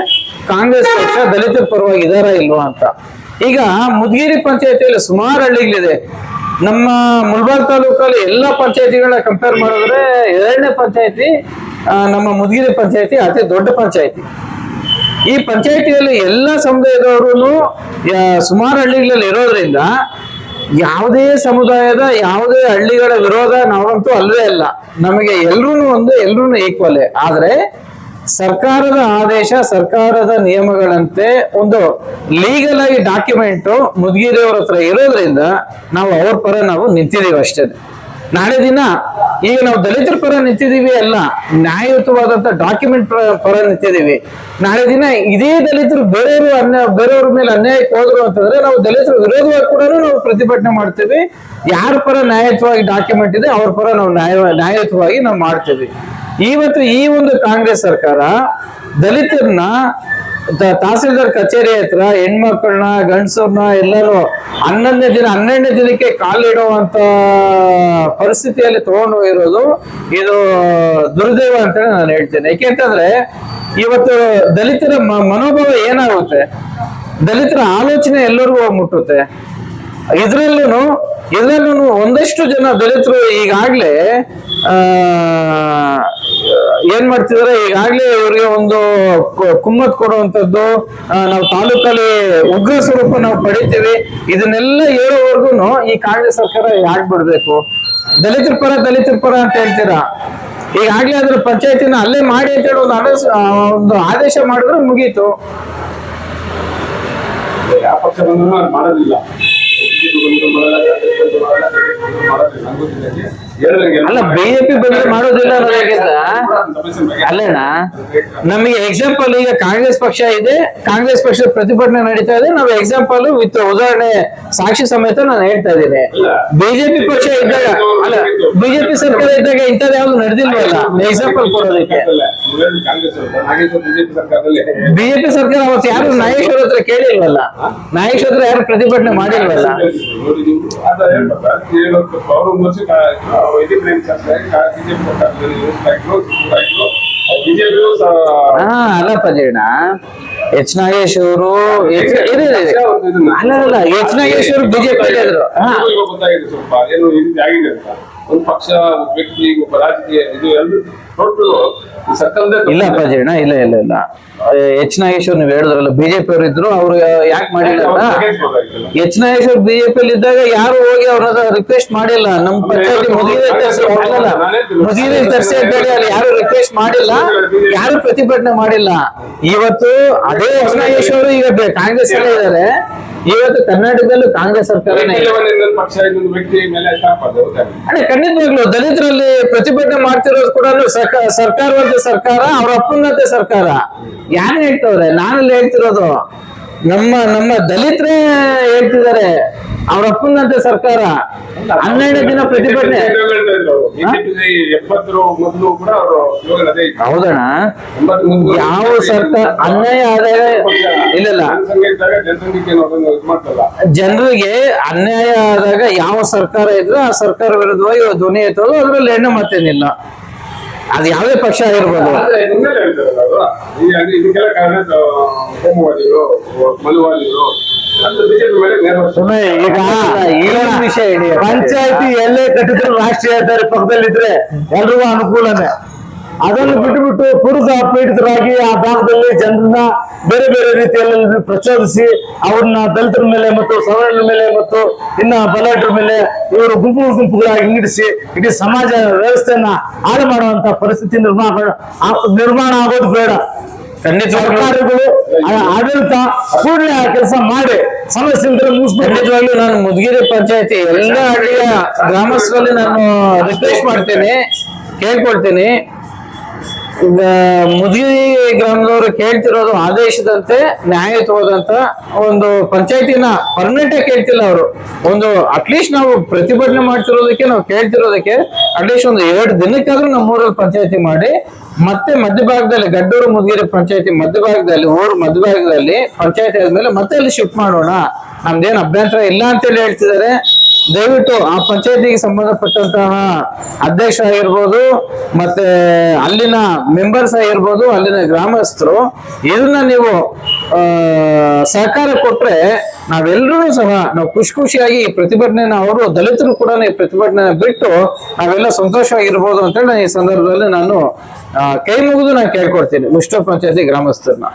ಕಾಂಗ್ರೆಸ್ ಪಕ್ಷ ದಲಿತರ ಪರವಾಗಿ ಇದಾರ ಇಲ್ವಾ ಅಂತ. ಈಗ ಮುದ್ಗಿರಿ ಪಂಚಾಯತಿಯಲ್ಲಿ ಸುಮಾರು ಹಳ್ಳಿಗಳಿದೆ. ನಮ್ಮ ಮುಲ್ಬಾಗ್ ತಾಲೂಕಲ್ಲಿ ಎಲ್ಲಾ ಪಂಚಾಯತಿಗಳನ್ನ ಕಂಪೇರ್ ಮಾಡಿದ್ರೆ 2ನೇ ಪಂಚಾಯತಿ ನಮ್ಮ ಮುದ್ಗಿರಿ ಪಂಚಾಯತಿ ಅತಿ ದೊಡ್ಡ ಪಂಚಾಯತಿ. ಈ ಪಂಚಾಯತಿಯಲ್ಲಿ ಎಲ್ಲ ಸಮುದಾಯದವರು ಸುಮಾರು ಹಳ್ಳಿಗಳಲ್ಲಿ ಇರೋದ್ರಿಂದ ಯಾವುದೇ ಸಮುದಾಯದ ಯಾವುದೇ ಹಳ್ಳಿಗಳ ವಿರೋಧ ನಾವಂತೂ ಅಲ್ಲವೇ ಅಲ್ಲ. ನಮಗೆ ಎಲ್ರೂ ಈಕ್ವಲ್. ಆದ್ರೆ ಸರ್ಕಾರದ ಆದೇಶ, ಸರ್ಕಾರದ ನಿಯಮಗಳಂತೆ ಒಂದು ಲೀಗಲ್ ಆಗಿ ಡಾಕ್ಯುಮೆಂಟ್ ಮುದ್ಗಿರಿಯವ್ರ ಹತ್ರ ಇರೋದ್ರಿಂದ ನಾವು ಅವ್ರ ಪರ ನಾವು ನಿಂತಿದೀವಿ ಅಷ್ಟೇ. ನಾಳೆ ದಿನ ಈಗ ನಾವು ದಲಿತರ ಪರ ನಿಂತಿದೀವಿ ಅಲ್ಲ, ನ್ಯಾಯಯುತವಾದಂತ ಡಾಕ್ಯುಮೆಂಟ್ ಪರ ನಿಂತಿದೀವಿ. ನಾಳೆ ದಿನ ಇದೇ ದಲಿತರು ಬೇರೆಯವ್ರ ಮೇಲೆ ಅನ್ಯಾಯಕ್ಕೆ ಹೋದ್ರು ಅಂತಂದ್ರೆ ನಾವು ದಲಿತರ ವಿರೋಧವಾಗಿ ಕೂಡ ನಾವು ಪ್ರತಿಭಟನೆ ಮಾಡ್ತೀವಿ. ಯಾರ ಪರ ನ್ಯಾಯಯುತವಾಗಿ ಡಾಕ್ಯುಮೆಂಟ್ ಇದೆ ಅವ್ರ ಪರ ನಾವು ನ್ಯಾಯಯುತವಾಗಿ ನಾವು ಮಾಡ್ತೀವಿ. ಇವತ್ತು ಈ ಒಂದು ಕಾಂಗ್ರೆಸ್ ಸರ್ಕಾರ ದಲಿತರನ್ನ ತಹಸೀಲ್ದಾರ್ ಕಚೇರಿ ಹತ್ರ ಹೆಣ್ಮಕ್ಳನ್ನ ಗಂಡಸರ್ನ ಎಲ್ಲರೂ 12ನೇ ದಿನಕ್ಕೆ ಕಾಲಿಡುವಂತ ಪರಿಸ್ಥಿತಿಯಲ್ಲಿ ತಗೊಂಡು ಹೋಗಿರೋದು ಇದು ದುರ್ದೈವ ಅಂತ ನಾನು ಹೇಳ್ತೇನೆ. ಯಾಕೆಂತಂದ್ರೆ ಇವತ್ತು ದಲಿತರ ಮನೋಭಾವ ಏನಾಗುತ್ತೆ, ದಲಿತರ ಆಲೋಚನೆ ಎಲ್ಲರಿಗೂ ಮುಟ್ಟುತ್ತೆ. ಇದ್ರಲ್ಲೂ ಒಂದಷ್ಟು ಜನ ದಲಿತರು ಈಗಾಗ್ಲೇ ಏನ್ ಮಾಡ್ತಿದಾರೆ, ಈಗಾಗ್ಲೇ ಇವರಿಗೆ ಒಂದು ಕುಮ್ಮತ್ ಕೊಡುವಂತದ್ದು, ನಾವು ತಾಲೂಕಲ್ಲಿ ಉಗ್ರ ಸ್ವರೂಪ ನಾವು ಪಡಿತೀವಿ, ಇದನ್ನೆಲ್ಲ ಹೇಳೋವರೆಗೂ ಈ ಕಾಂಗ್ರೆಸ್ ಸರ್ಕಾರ ಯಾಕೆ ಬಿಡ್ಬೇಕು? ದಲಿತರ ಪರ ಅಂತ ಹೇಳ್ತೀರಾ, ಈಗಾಗ್ಲೇ ಅದ್ರ ಪಂಚಾಯತಿನ ಅಲ್ಲೇ ಮಾಡಿ ಅಂತ ಹೇಳಿ ಒಂದು ಆದೇಶ ಮಾಡಿದ್ರೆ ಮುಗೀತು. ಯಾವ ಪಕ್ಷ ಬಂದ್ರು ಮಾಡೋದಿಲ್ಲ. ಅಲ್ಲ, ಬಿಜೆಪಿ ಬಂದ್ರೆ ಮಾಡೋದಿಲ್ಲ ಅನ್ನೋದಕ್ಕಿಂತ ಅಲ್ಲೇನಾ, ನಮಗೆ ಎಕ್ಸಾಂಪಲ್ ಈಗ ಕಾಂಗ್ರೆಸ್ ಪಕ್ಷ ಇದೆ, ಕಾಂಗ್ರೆಸ್ ಪಕ್ಷದ ಪ್ರತಿಭಟನೆ ನಡೀತಾ ಇದೆ, ನಾವು ಎಕ್ಸಾಂಪಲ್ ವಿತ್ ಉದಾಹರಣೆ ಸಾಕ್ಷಿ ಸಮೇತ ನಾನು ಹೇಳ್ತಾ ಇದ್ದೀನಿ. ಬಿಜೆಪಿ ಪಕ್ಷ ಇದ್ದಾಗ, ಅಲ್ಲ ಬಿಜೆಪಿ ಸರ್ಕಾರ ಇದ್ದಾಗ ಇಂಥದ್ದು ಯಾವ್ದು ನಡೆದಿಲ್ವಲ್ಲ ಎಕ್ಸಾಂಪಲ್ ಕೊಡೋದಕ್ಕೆ. ಬಿಜೆಪಿ ಸರ್ಕಾರ ಅವತ್ತು ಯಾರು ನಾಗೇಶ್ವರ ಹತ್ರ ಕೇಳಿಲ್ವಲ್ಲ, ನಾಗೇಶ್ವರ ಹತ್ರ ಯಾರು ಪ್ರತಿಭಟನೆ ಮಾಡಿಲ್ವಲ್ಲ. ಅಲ್ಲಪ್ಪ ಜೀಣ ಎಚ್ ನಾಗೇಶ್ ಅವರು ಅಲ್ಲ ಎಚ್ ನಾಗೇಶ್ ಅವರು ಬಿಜೆಪಿ ಗೊತ್ತಾಗಿದೆ ಸ್ವಲ್ಪ ಏನು ಈ ರೀತಿ ಆಗಿದೆ ಅಂತ. ಒಂದು ಪಕ್ಷ, ಒಬ್ಬ ವ್ಯಕ್ತಿ, ಒಬ್ಬ ರಾಜಕೀಯ, ಇದು ಎರಡು ಟೋಟಲ್ ಇಲ್ಲಪ್ಪ ಜೀಣ ಇಲ್ಲ ಎಚ್ ನಾಗೇಶ್ವರ್ ನೀವು ಹೇಳಿದ್ರಲ್ಲ ಬಿಜೆಪಿ ಅವರು ಇದ್ರು, ಅವ್ರು ಯಾಕೆ ಮಾಡಿಲ್ಲ ಅಂತ. ಎಚ್ ನಾಗೇಶ್ವರ್ ಬಿಜೆಪಿ ಅಲ್ಲಿ ಇದ್ದಾಗ ಯಾರು ಹೋಗಿ ಅವ್ರನ್ನ ರಿಕ್ವೆಸ್ಟ್ ಮಾಡಿಲ್ಲ. ನಮ್ಮ ಪಂಚಾಯತಿ ಮುಗಿದ ತರಿಸಿ ಅಂತೇಳಿ ಅಲ್ಲಿ ಯಾರು ರಿಕ್ವೆಸ್ಟ್ ಮಾಡಿಲ್ಲ, ಯಾರು ಪ್ರತಿಭಟನೆ ಮಾಡಿಲ್ಲ. ಇವತ್ತು ಅದೇ ಎಚ್ ನಾಗೇಶ್ವರ್ ಈಗ ಕಾಂಗ್ರೆಸ್ ಅಲ್ಲೇ ಇದ್ದಾರೆ. ಇವತ್ತು ಕರ್ನಾಟಕದಲ್ಲೂ ಕಾಂಗ್ರೆಸ್ ಸರ್ಕಾರನೇ ಖಂಡಿತವಾಗ್ಲು ದಲಿತರಲ್ಲಿ ಪ್ರತಿಭಟನೆ ಮಾಡ್ತಿರೋದು ಕೂಡ ಸರ್ಕಾರವಂತೆ ಸರ್ಕಾರ, ಅವ್ರ ಅಪ್ಪನಂತೆ ಸರ್ಕಾರ. ಯಾರು ಹೇಳ್ತವ್ರೆ? ನಾನಲ್ಲಿ ಹೇಳ್ತಿರೋದು ನಮ್ಮ ದಲಿತರೇ ಹೇಳ್ತಿದ್ದಾರೆ ಅವ್ರ ಅಪ್ಪನಂತೆ ಸರ್ಕಾರ. 12 ದಿನ ಪ್ರತಿಭಟನೆ. ಹೌದಣ್ಣ, ಯಾವ ಸರ್ಕಾರ ಅನ್ಯಾಯ ಆದಾಗ ಇಲ್ಲ ಜನರಿಗೆ ಅನ್ಯಾಯ ಆದಾಗ ಯಾವ ಸರ್ಕಾರ ಇದ್ರೆ ಆ ಸರ್ಕಾರ ವಿರುದ್ಧವಾಗಿ ಧ್ವನಿ ಎತ್ತೋದು, ಅದ್ರಲ್ಲಿ ಹೆಣ್ಣು ಮತ್ತೇನಿಲ್ಲ. ಅದು ಯಾವುದೇ ಪಕ್ಷ ಆಗಿರ್ಬೋದು. ಈಗ ವಿಷಯ ಪಂಚಾಯತಿ ಎಲ್ಲೇ ಕಟ್ಟಿದ್ರು ರಾಷ್ಟ್ರೀಯ ಹೆದ್ದಾರಿ ಪಕ್ಕದಲ್ಲಿದ್ರೆ ಎಲ್ರಿಗೂ ಅನುಕೂಲನೇ. ಅದನ್ನು ಬಿಟ್ಟುಬಿಟ್ಟು ಪುರುಷ ಪೀಡಿತರಾಗಿ ಆ ಭಾಗದಲ್ಲಿ ಜನರನ್ನ ಬೇರೆ ಬೇರೆ ರೀತಿಯಲ್ಲಿ ಪ್ರಚೋದಿಸಿ ಅವ್ರನ್ನ ದಲಿತರ ಮೇಲೆ ಮತ್ತು ಸವರ್ಣರ ಮೇಲೆ ಮತ್ತು ಇನ್ನ ಬಲಾಢ್ಯರ ಮೇಲೆ ಇವರು ಗುಂಪುಗಳಾಗಿ ಇಂಗಿಡಿಸಿ ಇಡೀ ಸಮಾಜ ವ್ಯವಸ್ಥೆಯನ್ನ ಹಾಳು ಮಾಡುವಂತ ಪರಿಸ್ಥಿತಿ ನಿರ್ಮಾಣ ಆಗೋದು ಬೇಡ. ಸರ್ಕಾರಗಳು ಆಡಳಿತ ಕೂಡಲೇ ಆ ಕೆಲಸ ಮಾಡಿ ಸಮಸ್ಯೆ ಖಂಡಿತವಾಗ್ಲೂ ನಾನು ಮುದ್ಗಿರಿ ಪಂಚಾಯತಿ ಎಲ್ಲ ಹಳ್ಳಿಯ ಗ್ರಾಮಸ್ಥರಲ್ಲಿ ನಾನು ರಿಕ್ವೆಸ್ಟ್ ಮಾಡ್ತೇನೆ, ಕೇಳ್ಕೊಳ್ತೀನಿ. ಮುದ್ಗಿರಿ ಗ್ರಾಮದವರು ಕೇಳ್ತಿರೋದು ಆದೇಶದಂತೆ ನ್ಯಾಯಯುತವಾದಂತ ಒಂದು ಪಂಚಾಯತಿನ ಪರ್ಮನೆಂಟ್ ಆಗಿ ಕೇಳ್ತಿಲ್ಲ ಅವರು. ಒಂದು ಅಟ್ಲೀಸ್ಟ್ ನಾವು ಪ್ರತಿಭಟನೆ ಮಾಡ್ತಿರೋದಕ್ಕೆ, ನಾವು ಕೇಳ್ತಿರೋದಕ್ಕೆ ಅಟ್ಲೀಸ್ಟ್ ಒಂದು 2 ದಿನಕ್ಕಾದ್ರೂ ನಮ್ಮೂರಲ್ಲಿ ಪಂಚಾಯತಿ ಮಾಡಿ ಮತ್ತೆ ಮಧ್ಯಭಾಗದಲ್ಲಿ ಗಡ್ಡೂರು ಮುದ್ಗಿರಿ ಪಂಚಾಯತಿ ಮಧ್ಯಭಾಗದಲ್ಲಿ ಊರು ಮಧ್ಯಭಾಗದಲ್ಲಿ ಪಂಚಾಯತಿ ಆದ್ಮೇಲೆ ಮತ್ತೆ ಅಲ್ಲಿ ಶಿಫ್ಟ್ ಮಾಡೋಣ, ನಮ್ದೇನು ಅಭ್ಯಂತರ ಇಲ್ಲ ಅಂತೇಳಿ ಹೇಳ್ತಿದ್ದಾರೆ. ದಯವಿಟ್ಟು ಆ ಪಂಚಾಯತಿಗೆ ಸಂಬಂಧಪಟ್ಟಂತಹ ಅಧ್ಯಕ್ಷ ಆಗಿರ್ಬೋದು, ಮತ್ತೆ ಅಲ್ಲಿನ ಮೆಂಬರ್ಸ್ ಆಗಿರ್ಬೋದು, ಅಲ್ಲಿನ ಗ್ರಾಮಸ್ಥರು ಇದನ್ನ ನೀವು ಸಹಕಾರ ಕೊಟ್ರೆ ನಾವೆಲ್ಲರೂ ಸಹ ನಾವು ಖುಷಿಯಾಗಿ ಈ ಪ್ರತಿಭಟನೆನ, ಅವರು ದಲಿತರು ಕೂಡ ಈ ಪ್ರತಿಭಟನೆ ಬಿಟ್ಟು ನಾವೆಲ್ಲ ಸಂತೋಷವಾಗಿರ್ಬೋದು ಅಂತೇಳಿ ಈ ಸಂದರ್ಭದಲ್ಲಿ ನಾನು ಕೈ ಮುಗಿದು ನಾನು ಕೇಳ್ಕೊಡ್ತೀನಿ ವಿಷ್ಣು ಪಂಚಾಯತಿ ಗ್ರಾಮಸ್ಥರನ್ನ.